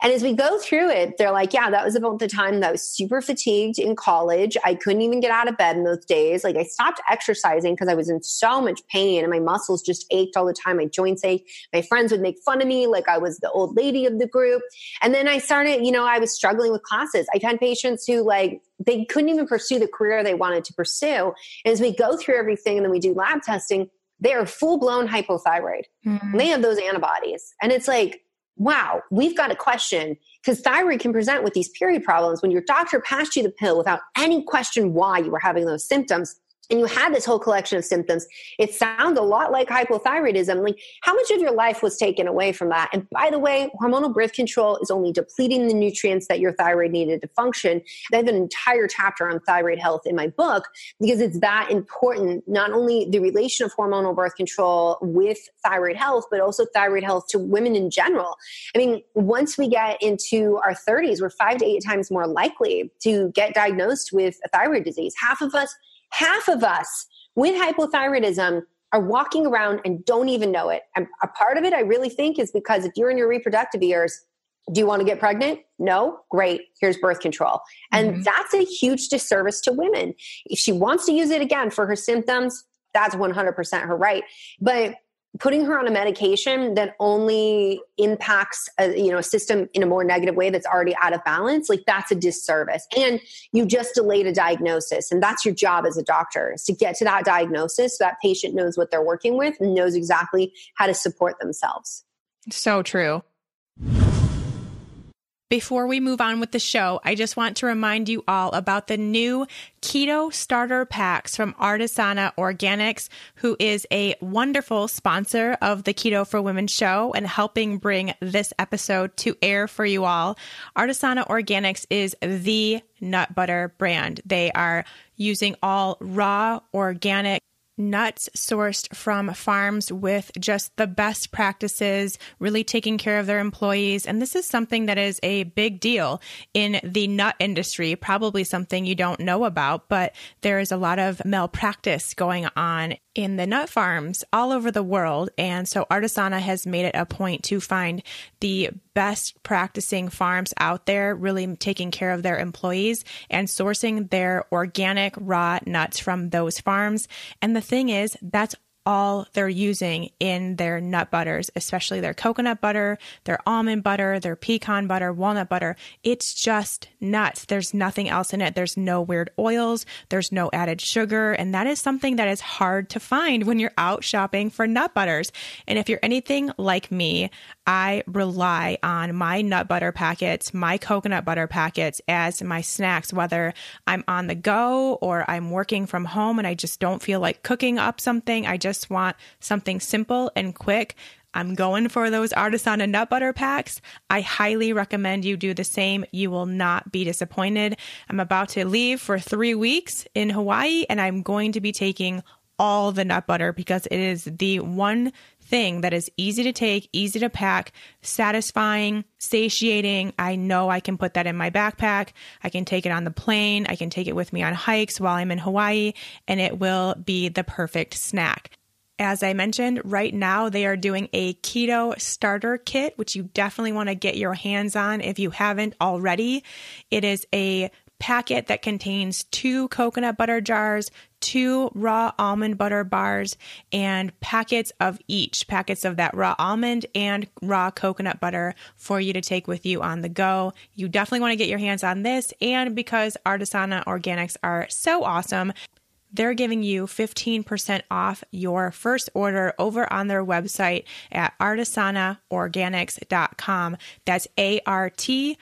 And as we go through it, they're like, yeah, that was about the time that I was super fatigued in college. I couldn't even get out of bed in those days. Like, I stopped exercising because I was in so much pain and my muscles just ached all the time. My joints ached. My friends would make fun of me like I was the old lady of the group. And then I started, I was struggling with classes. I've had patients who, like, they couldn't even pursue the career they wanted to pursue. And as we go through everything and then we do lab testing, they are full-blown hypothyroid. They have those antibodies. And it's like, wow, we've got a question, because thyroid can present with these period problems when your doctor passed you the pill without any question why you were having those symptoms. And you had this whole collection of symptoms. It sounds a lot like hypothyroidism. Like, how much of your life was taken away from that? And by the way, hormonal birth control is only depleting the nutrients that your thyroid needed to function. I have an entire chapter on thyroid health in my book because it's that important, not only the relation of hormonal birth control with thyroid health, but also thyroid health to women in general. I mean, once we get into our 30s, we're 5 to 8 times more likely to get diagnosed with a thyroid disease. Half of us with hypothyroidism are walking around and don't even know it. And a part of it, I really think, is because if you're in your reproductive years, do you want to get pregnant? No? Great. Here's birth control. And that's a huge disservice to women. If she wants to use it again for her symptoms, that's 100% her right. But putting her on a medication that only impacts a system in a more negative way that's already out of balance, like that's a disservice. And you just delayed a diagnosis. And that's your job as a doctor, is to get to that diagnosis so that patient knows what they're working with and knows exactly how to support themselves. So true. Before we move on with the show, I just want to remind you all about the new Keto Starter Packs from Artisana Organics, who is a wonderful sponsor of the Keto for Women show and helping bring this episode to air for you all. Artisana Organics is the nut butter brand. They are using all raw, organic nuts sourced from farms with just the best practices, really taking care of their employees. And this is something that is a big deal in the nut industry, probably something you don't know about, but there is a lot of malpractice going on in the nut farms all over the world. And so Artisana has made it a point to find the best practicing farms out there, really taking care of their employees and sourcing their organic raw nuts from those farms. And the thing is, that's all they're using in their nut butters, especially their coconut butter, their almond butter, their pecan butter, walnut butter. It's just nuts. There's nothing else in it. There's no weird oils. There's no added sugar. And that is something that is hard to find when you're out shopping for nut butters. And if you're anything like me, I rely on my nut butter packets, my coconut butter packets as my snacks, whether I'm on the go or I'm working from home and I just don't feel like cooking up something. I just want something simple and quick. I'm going for those Artisana nut butter packs. I highly recommend you do the same. You will not be disappointed. I'm about to leave for 3 weeks in Hawaii, and I'm going to be taking all the nut butter because it is the one thing that is easy to take, easy to pack, satisfying, satiating. I know I can put that in my backpack. I can take it on the plane. I can take it with me on hikes while I'm in Hawaii, and it will be the perfect snack. As I mentioned, right now they are doing a keto starter kit, which you definitely want to get your hands on if you haven't already. It is a packet that contains 2 coconut butter jars, 2 raw almond butter bars, and packets of that raw almond and raw coconut butter for you to take with you on the go. You definitely want to get your hands on this. And because Artisana Organics are so awesome, they're giving you 15% off your first order over on their website at artisanaorganics.com. That's ARTISANA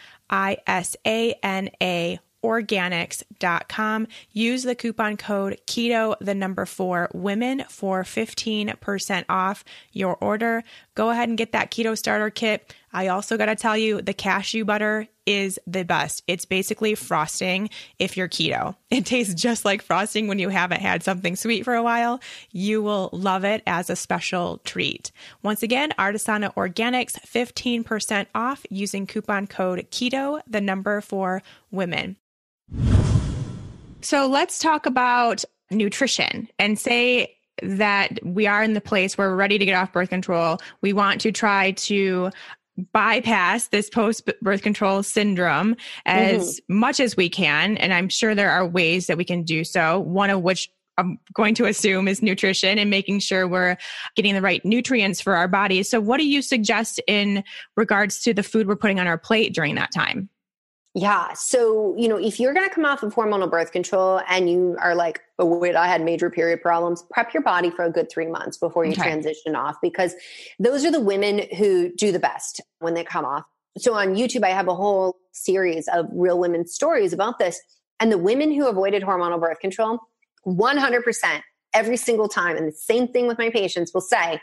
organics.com. Use the coupon code KETO4WOMEN for 15% off your order. Go ahead and get that keto starter kit. I also got to tell you, the cashew butter is the best. It's basically frosting if you're keto. It tastes just like frosting when you haven't had something sweet for a while. You will love it as a special treat. Once again, Artisana Organics, 15% off using coupon code KETO4WOMEN. So let's talk about nutrition and say that we are in the place where we're ready to get off birth control. We want to try to bypass this post-birth control syndrome as much as we can. And I'm sure there are ways that we can do so, one of which I'm going to assume is nutrition and making sure we're getting the right nutrients for our bodies. So what do you suggest in regards to the food we're putting on our plate during that time? Yeah. So, if you're going to come off of hormonal birth control and you are like, oh, wait, I had major period problems, prep your body for a good 3 months before you transition off, because those are the women who do the best when they come off. So on YouTube, I have a whole series of real women's stories about this. And the women who avoided hormonal birth control, 100% every single time, and the same thing with my patients, will say,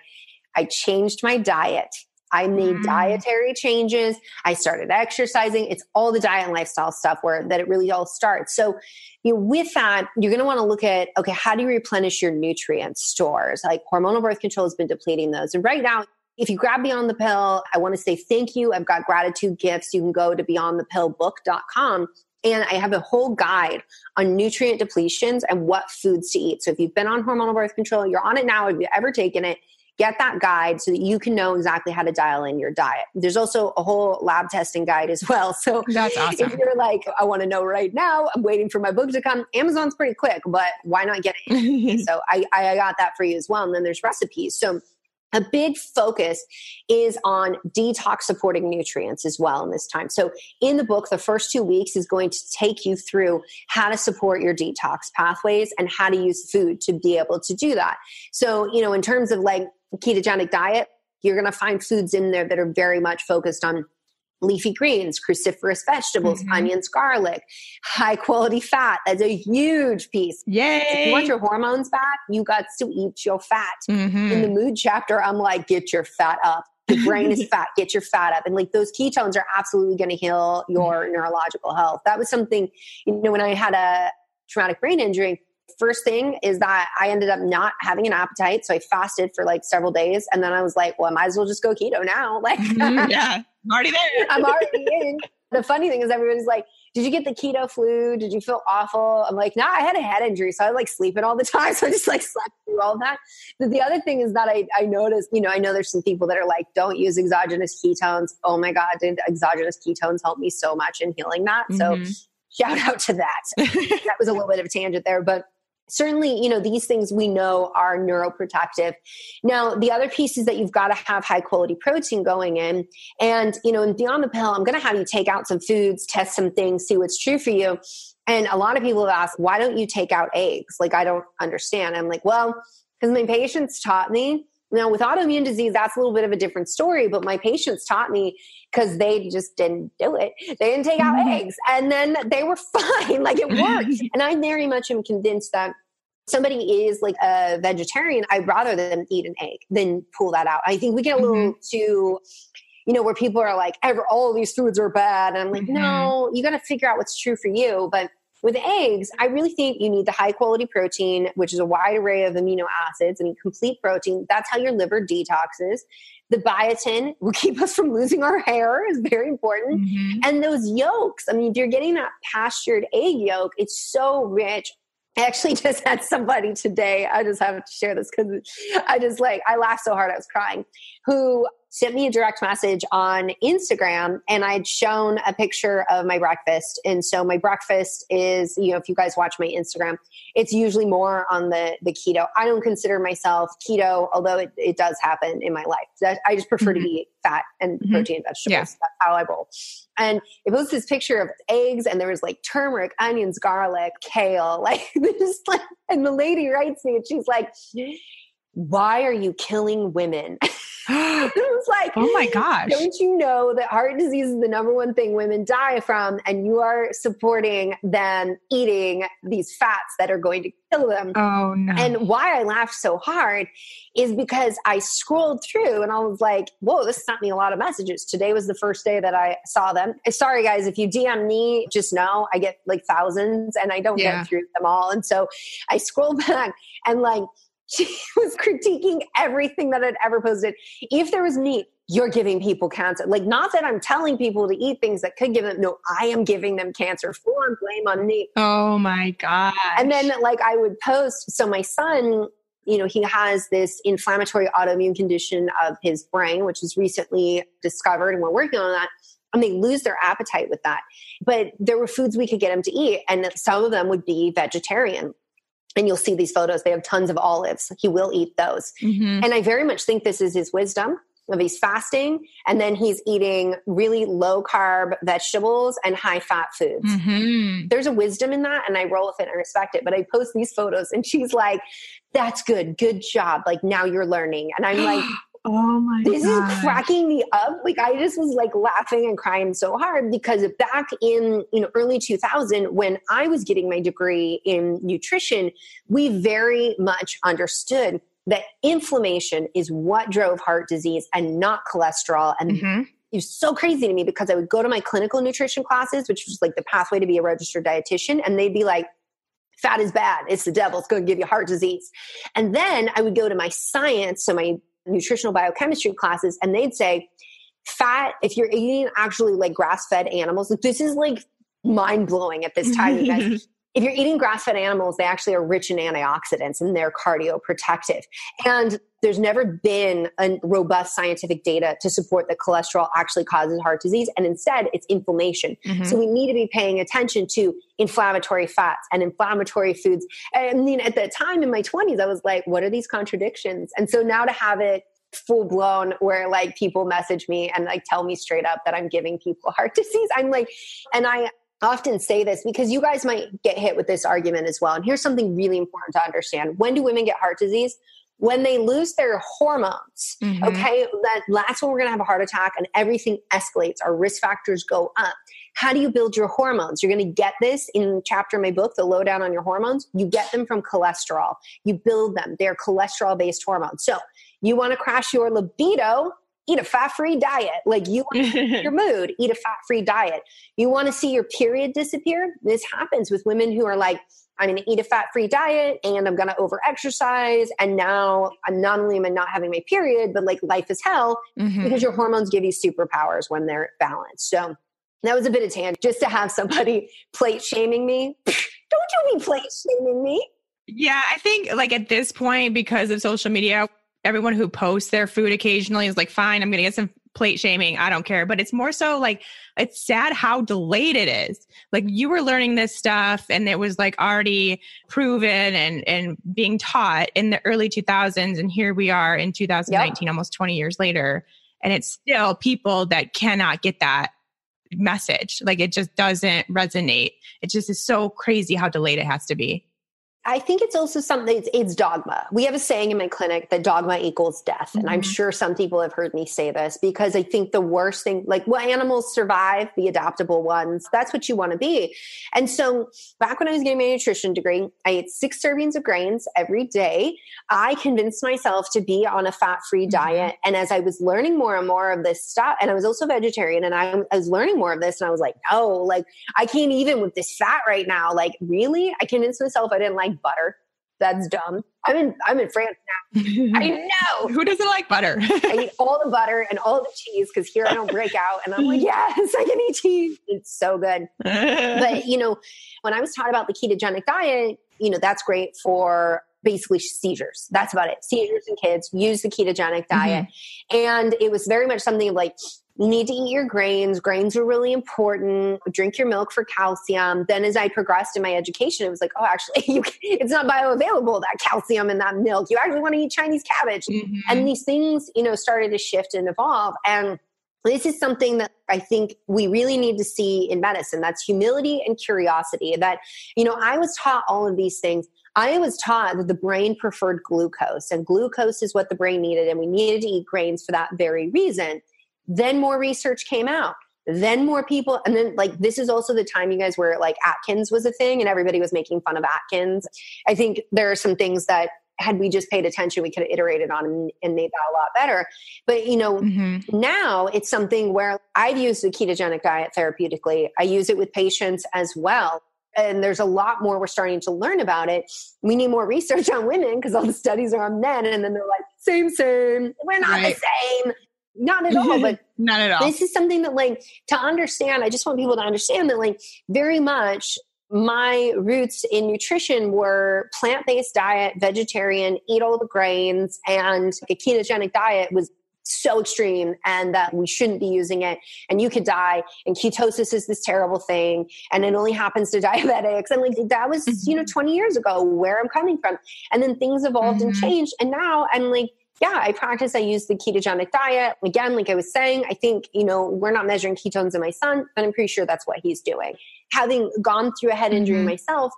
I changed my diet. I made dietary changes. I started exercising. It's all the diet and lifestyle stuff that it really all starts. So with that, you're going to want to look at, okay, how do you replenish your nutrient stores? Like hormonal birth control has been depleting those. And right now, if you grab Beyond the Pill, I want to say thank you. I've got gratitude gifts. You can go to beyondthepillbook.com And I have a whole guide on nutrient depletions and what foods to eat. So if you've been on hormonal birth control, you're on it now, if you've ever taken it, get that guide so that you can know exactly how to dial in your diet. There's also a whole lab testing guide as well. So that's awesome. If you're like, I want to know right now, I'm waiting for my book to come, Amazon's pretty quick, but why not get it? So I got that for you as well. And then there's recipes. So a big focus is on detox supporting nutrients as well in this time. So in the book, the first 2 weeks is going to take you through how to support your detox pathways and how to use food to be able to do that. So, in terms of like ketogenic diet, you're going to find foods in there that are very much focused on leafy greens, cruciferous vegetables, onions, garlic, high quality fat. That's a huge piece. Yay. If you want your hormones back, you got to eat your fat. In the mood chapter, I'm like, get your fat up. The brain is fat, get your fat up. And like those ketones are absolutely going to heal your neurological health. That was something, when I had a traumatic brain injury, first thing is that I ended up not having an appetite. So I fasted for like several days. And then I was like, well, I might as well just go keto now. Like, yeah, I'm already there. I'm already in. The funny thing is everybody's like, did you get the keto flu? Did you feel awful? I'm like, nah, I had a head injury. So I like sleeping all the time. So I just like slept through all of that. But the other thing is that I noticed, I know there's some people that are like, don't use exogenous ketones. Oh my God, did exogenous ketones help me so much in healing that? So shout out to that. That was a little bit of a tangent there, but certainly, these things we know are neuroprotective. Now, the other piece is that you've got to have high quality protein going in. And, and beyond the pill, I'm going to have you take out some foods, test some things, see what's true for you. And a lot of people have asked, why don't you take out eggs? Like, I don't understand. I'm like, well, because my patients taught me. Now, with autoimmune disease, that's a little bit of a different story, but my patients taught me because they just didn't do it. They didn't take out eggs, and then they were fine. Like, it worked. And I very much am convinced that somebody is like a vegetarian, I'd rather them eat an egg than pull that out. I think we get a little too, where people are like, all of these foods are bad. And I'm like, no, you got to figure out what's true for you. But with eggs, I really think you need the high quality protein, which is a wide array of amino acids and complete protein. That's how your liver detoxes. The biotin will keep us from losing our hair, is very important. And those yolks, I mean, if you're getting that pastured egg yolk, it's so rich. I actually just had somebody today, I just have to share this because I laughed so hard I was crying, who sent me a direct message on Instagram, and I'd shown a picture of my breakfast. And so my breakfast is, if you guys watch my Instagram, it's usually more on the keto. I don't consider myself keto, although it does happen in my life. I just prefer to eat fat and protein and vegetables. Yeah. That's how I roll. And it was this picture of eggs, and there was like turmeric, onions, garlic, kale, like this, like, and the lady writes me and she's like, why are you killing women? It was like, oh my gosh. Don't you know that heart disease is the number one thing women die from, and you are supporting them eating these fats that are going to kill them? Oh no. And why I laughed so hard is because I scrolled through and I was like, whoa, this sent me a lot of messages. Today was the first day that I saw them. Sorry guys, if you DM me, just know I get like thousands and I don't get through them all. And so I scrolled back and like, she was critiquing everything that I'd ever posted. If there was meat, you're giving people cancer. Like, not that I'm telling people to eat things that could give them, no, I am giving them cancer. Full on blame on me. Oh my God. And then like I would post, so my son, he has this inflammatory autoimmune condition of his brain, which was recently discovered, and we're working on that. And they lose their appetite with that. But there were foods we could get him to eat, and some of them would be vegetarian. And you'll see these photos. They have tons of olives. He will eat those. And I very much think this is his wisdom of he's fasting. And then he's eating really low carb vegetables and high fat foods. There's a wisdom in that. And I roll with it and I respect it. But I post these photos and she's like, that's good. Good job. Like, now you're learning. And I'm like, oh my God. This is cracking me up. Like, I just was like laughing and crying so hard because back in, early 2000, when I was getting my degree in nutrition, we very much understood that inflammation is what drove heart disease and not cholesterol. And it was so crazy to me because I would go to my clinical nutrition classes, which was like the pathway to be a registered dietitian. And they'd be like, fat is bad. It's the devil. It's going to give you heart disease. And then I would go to my science, so my nutritional biochemistry classes, and they'd say, fat, if you're eating actually like grass-fed animals, like this is like mind blowing at this time, you guys. If you're eating grass-fed animals, they actually are rich in antioxidants and they're cardioprotective. And there's never been a robust scientific data to support that cholesterol actually causes heart disease. And instead, it's inflammation. So we need to be paying attention to inflammatory fats and inflammatory foods. I mean, at the time in my 20s, I was like, what are these contradictions? And so now to have it full blown where like people message me and like tell me straight up that I'm giving people heart disease, I'm like, and I often say this because you guys might get hit with this argument as well. And here's something really important to understand. When do women get heart disease? When they lose their hormones, okay, that's when we're going to have a heart attack and everything escalates. Our risk factors go up. How do you build your hormones? You're going to get this in the chapter in my book, The Lowdown on Your Hormones. You get them from cholesterol. You build them. They're cholesterol-based hormones. So you want to crash your libido, eat a fat-free diet. Like you want to your mood, eat a fat-free diet. You want to see your period disappear? This happens with women who are like, I'm going to eat a fat-free diet and I'm going to over-exercise. And now I'm not only am I not having my period, but like life is hell because your hormones give you superpowers when they're balanced. So that was a bit of tangent just to have somebody plate shaming me. Don't you be plate shaming me. Yeah, I think like at this point, because of social media, everyone who posts their food occasionally is like, fine, I'm going to get some plate shaming. I don't care. But it's more so like, it's sad how delayed it is. Like you were learning this stuff and it was like already proven and being taught in the early 2000s. And here we are in 2019, almost 20 years later. And it's still people that cannot get that message. Like it just doesn't resonate. It just is so crazy how delayed it has to be. I think it's also something, it's dogma. We have a saying in my clinic that dogma equals death. And I'm sure some people have heard me say this because I think the worst thing, like what animals survive, the adaptable ones, that's what you want to be. And so back when I was getting my nutrition degree, I ate 6 servings of grains every day. I convinced myself to be on a fat-free diet. And as I was learning more and more of this stuff, and I was also vegetarian and I was learning more of this and I was like, oh, like I can't even with this fat right now. Like really? I convinced myself I didn't like butter. That's dumb. I'm in France now. I know. Who doesn't like butter? I eat all the butter and all the cheese because here I don't break out. And I'm like, yes, I can eat cheese. It's so good. But, you know, when I was taught about the ketogenic diet, you know, that's great for basically seizures. That's about it. Seizures in kids, use the ketogenic diet. And it was very much something like, you need to eat your grains. Grains are really important. Drink your milk for calcium. Then as I progressed in my education, it was like, oh, actually, it's not bioavailable, that calcium in that milk. You actually want to eat Chinese cabbage. And these things, you know, started to shift and evolve. And this is something that I think we really need to see in medicine. That's humility and curiosity. That, you know, I was taught all of these things. I was taught that the brain preferred glucose, and glucose is what the brain needed. And we needed to eat grains for that very reason. Then more research came out. Then more people, and then like this is also the time, you guys, where like Atkins was a thing and everybody was making fun of Atkins. I think there are some things that had we just paid attention, we could have iterated on and made that a lot better. But you know, now it's something where I've used the ketogenic diet therapeutically. I use it with patients as well. And there's a lot more we're starting to learn about it. We need more research on women because all the studies are on men. And then they're like, same. We're not the same. Not at all, but not at all. This is something that like to understand, I just want people to understand that like very much my roots in nutrition were plant-based diet, vegetarian, eat all the grains, and a ketogenic diet was so extreme and that we shouldn't be using it and you could die and ketosis is this terrible thing and it only happens to diabetics. And like that was, you know, 20 years ago where I'm coming from. And then things evolved and changed. And now I'm like, yeah, I use the ketogenic diet. Again, like I was saying, I think, you know, we're not measuring ketones in my son, but I'm pretty sure that's what he's doing. Having gone through a head injury myself,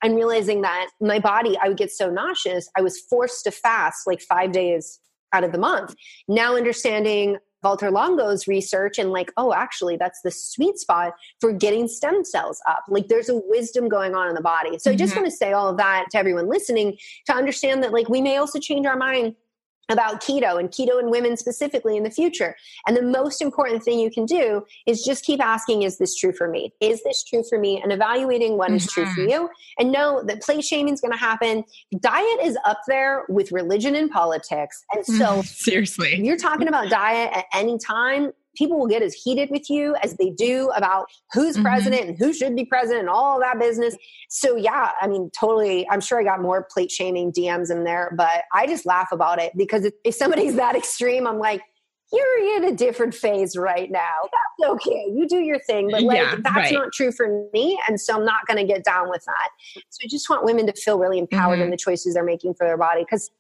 I'm realizing that my body, I would get so nauseous. I was forced to fast like 5 days out of the month. Now understanding Walter Longo's research and like, oh, actually that's the sweet spot for getting stem cells up. Like there's a wisdom going on in the body. So I just want to say all of that to everyone listening to understand that like we may also change our mind about keto and keto in women specifically in the future. And the most important thing you can do is just keep asking, is this true for me? Is this true for me? And evaluating what is true for you. And know that plate shaming is going to happen. Diet is up there with religion and politics. And so seriously, if you're talking about diet at any time, people will get as heated with you as they do about who's president and who should be president and all of that business. So yeah, I mean, totally. I'm sure I got more plate shaming DMs in there, but I just laugh about it because if somebody's that extreme, I'm like, you're in a different phase right now. That's okay. You do your thing, but that's not true for me. And so I'm not going to get down with that. So I just want women to feel really empowered in the choices they're making for their body. Because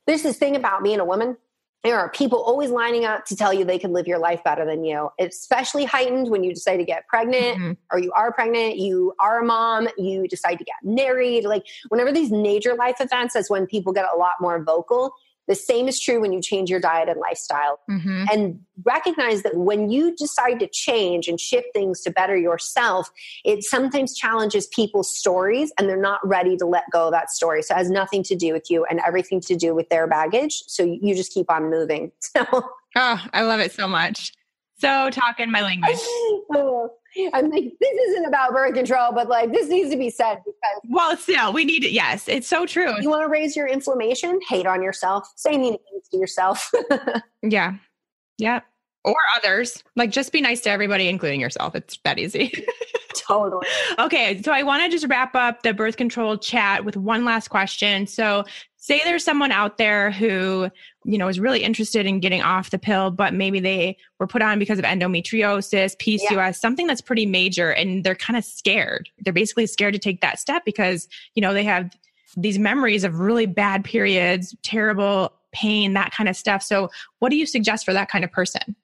there's this thing about being a woman. There are people always lining up to tell you they can live your life better than you. It's especially heightened when you decide to get pregnant or you are pregnant, you are a mom, you decide to get married. Like whenever these major life events, that's when people get a lot more vocal. The same is true when you change your diet and lifestyle. And recognize that when you decide to change and shift things to better yourself, it sometimes challenges people's stories and they're not ready to let go of that story. So it has nothing to do with you and everything to do with their baggage. So you just keep on moving. So, I love it so much. So talking my language. I'm like, this isn't about birth control, but like this needs to be said because well, still we need it. Yes, it's so true. You want to raise your inflammation, hate on yourself, say mean things to yourself. Yeah. Or others. Like just be nice to everybody, including yourself. It's that easy. Totally. Okay. So I want to just wrap up the birth control chat with one last question. So say there's someone out there who, is really interested in getting off the pill, but maybe they were put on because of endometriosis, PCOS, something that's pretty major, and they're kind of scared. They're basically scared to take that step because, they have these memories of really bad periods, terrible pain, that kind of stuff. So what do you suggest for that kind of person?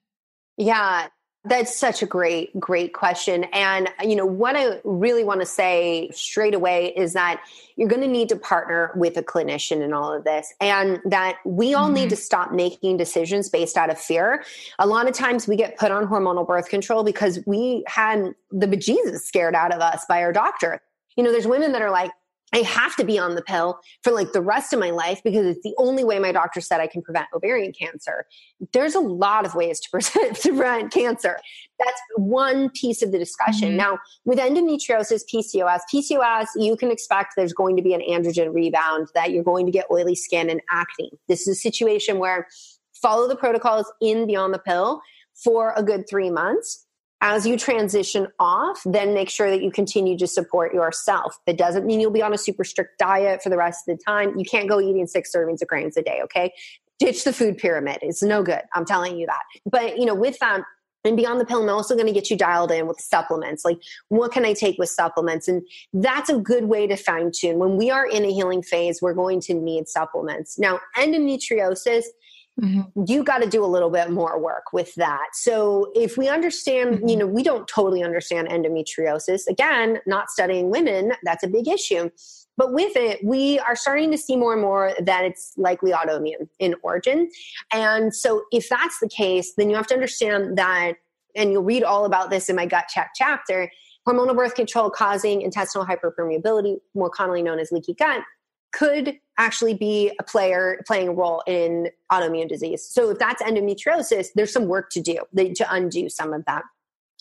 Yeah, that's such a great question. And, what I really want to say straight away is that you're going to need to partner with a clinician in all of this, and that we all need to stop making decisions based out of fear. A lot of times we get put on hormonal birth control because we had the bejesus scared out of us by our doctor. There's women that are like, I have to be on the pill for like the rest of my life because it's the only way my doctor said I can prevent ovarian cancer. There's a lot of ways to prevent cancer. That's one piece of the discussion. Now, with endometriosis, PCOS, you can expect there's going to be an androgen rebound, that you're going to get oily skin and acne. This is a situation where follow the protocols in Beyond the Pill for a good 3 months. As you transition off, then make sure that you continue to support yourself. That doesn't mean you'll be on a super strict diet for the rest of the time. You can't go eating 6 servings of grains a day, okay? Ditch the food pyramid. It's no good. I'm telling you that. But, with that, and Beyond the Pill, I'm also going to get you dialed in with supplements. Like, what can I take with supplements? And that's a good way to fine tune. When we are in a healing phase, we're going to need supplements. Now, endometriosis, you got to do a little bit more work with that. So if we understand, we don't totally understand endometriosis. Again, not studying women, that's a big issue. But with it, we are starting to see more and more that it's likely autoimmune in origin. And so if that's the case, then you have to understand that, and you'll read all about this in my gut check chapter, hormonal birth control causing intestinal hyperpermeability, more commonly known as leaky gut, could actually be playing a role in autoimmune disease. So if that's endometriosis, there's some work to do to undo some of that.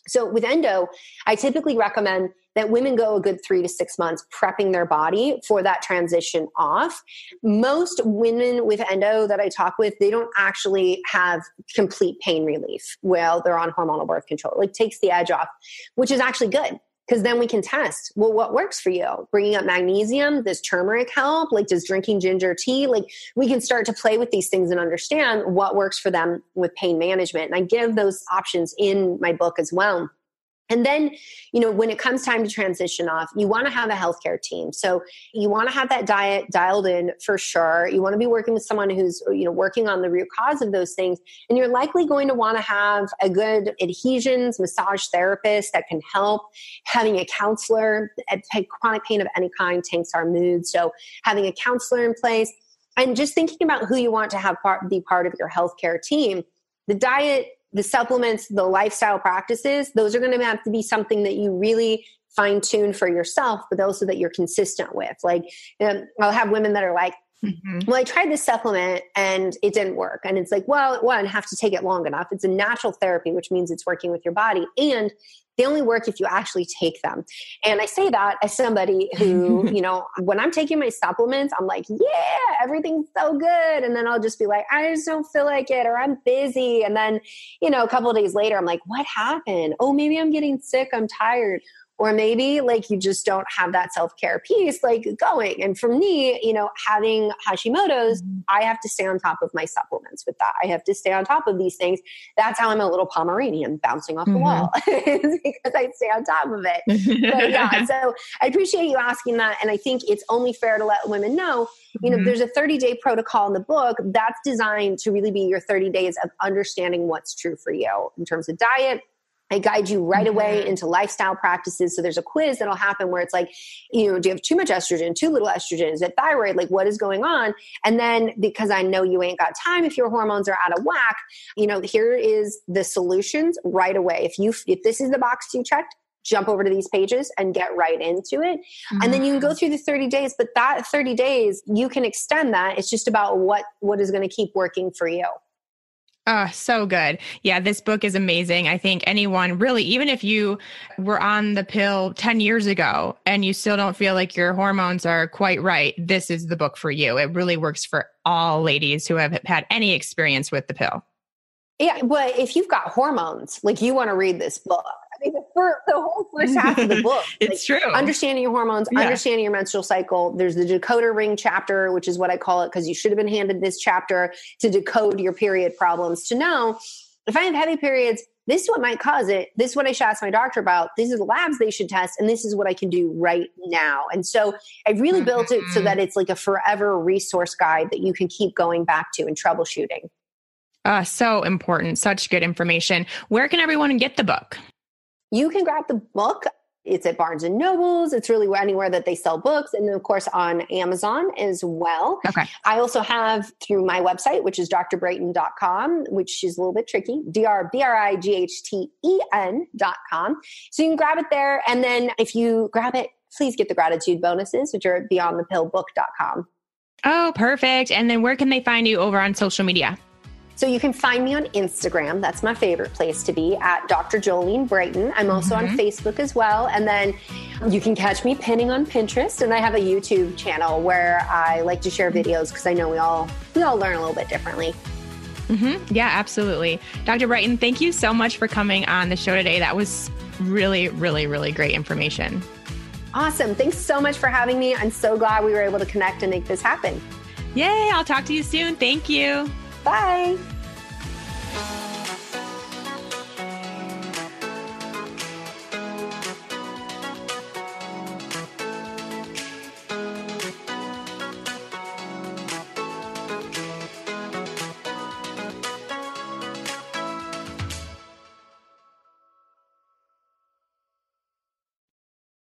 So with endo, I typically recommend that women go a good 3 to 6 months prepping their body for that transition off. Most women with endo that I talk with, they don't actually have complete pain relief while they're on hormonal birth control. It like takes the edge off, which is actually good. Because then we can test, well, what works for you? Bringing up magnesium, does turmeric help? Like, does drinking ginger tea? Like, we can start to play with these things and understand what works for them with pain management. And I give those options in my book as well. And then, when it comes time to transition off, you want to have a healthcare team. So you want to have that diet dialed in for sure. You want to be working with someone who's, working on the root cause of those things. And you're likely going to want to have a good adhesions massage therapist that can help. Having a counselor, chronic pain of any kind tanks our mood. So having a counselor in place and just thinking about who you want to have be part of your healthcare team. The diet, the supplements, the lifestyle practices, those are going to have to be something that you really fine tune for yourself, but also that you're consistent with. Like, I'll have women that are like, Well, I tried this supplement and it didn't work. And it's like, well, one, have to take it long enough. It's a natural therapy, which means it's working with your body. And they only work if you actually take them. And I say that as somebody who, when I'm taking my supplements, I'm like, yeah, everything's so good. And then I'll just be like, I just don't feel like it, or I'm busy. And then, a couple of days later, I'm like, what happened? Oh, maybe I'm getting sick. I'm tired. Or maybe like you just don't have that self-care piece like going. And for me, having Hashimoto's, I have to stay on top of my supplements with that. I have to stay on top of these things. That's how I'm a little Pomeranian bouncing off the wall because I stay on top of it. But yeah, so I appreciate you asking that. And I think it's only fair to let women know, there's a 30-day protocol in the book that's designed to really be your 30 days of understanding what's true for you in terms of diet. I guide you right away into lifestyle practices. So there's a quiz that'll happen where it's like, do you have too much estrogen, too little estrogen? Is it thyroid? Like what is going on? And then because I know you ain't got time if your hormones are out of whack, here is the solutions right away. If this is the box you checked, jump over to these pages and get right into it. And then you can go through the 30 days, but that 30 days, you can extend that. It's just about what is going to keep working for you. Oh, so good. Yeah, this book is amazing. I think anyone really, even if you were on the pill 10 years ago and you still don't feel like your hormones are quite right, this is the book for you. It really works for all ladies who have had any experience with the pill. Yeah, but if you've got hormones, like you want to read this book. I mean, the whole first half of the book. It's true. Understanding your hormones, understanding your menstrual cycle. There's the decoder ring chapter, which is what I call it, because you should have been handed this chapter to decode your period problems, to know if I have heavy periods, this is what might cause it. This is what I should ask my doctor about. These are the labs they should test. And this is what I can do right now. And so I really built it so that it's like a forever resource guide that you can keep going back to and troubleshooting. So important. Such good information. Where can everyone get the book? You can grab the book. It's at Barnes & Nobles. It's really anywhere that they sell books. And then, of course, on Amazon as well. Okay. I also have through my website, which is drbrighten.com, which is a little bit tricky, drbrighten.com. So you can grab it there. And then if you grab it, please get the gratitude bonuses, which are at beyondthepillbook.com. Oh, perfect. And then where can they find you over on social media? So you can find me on Instagram. That's my favorite place to be, at Dr. Jolene Brighten. I'm also on Facebook as well. And then you can catch me pinning on Pinterest. And I have a YouTube channel where I like to share videos because I know we all learn a little bit differently. Yeah, absolutely. Dr. Brighten, thank you so much for coming on the show today. That was really, really, really great information. Awesome. Thanks so much for having me. I'm so glad we were able to connect and make this happen. Yay. I'll talk to you soon. Thank you. Bye.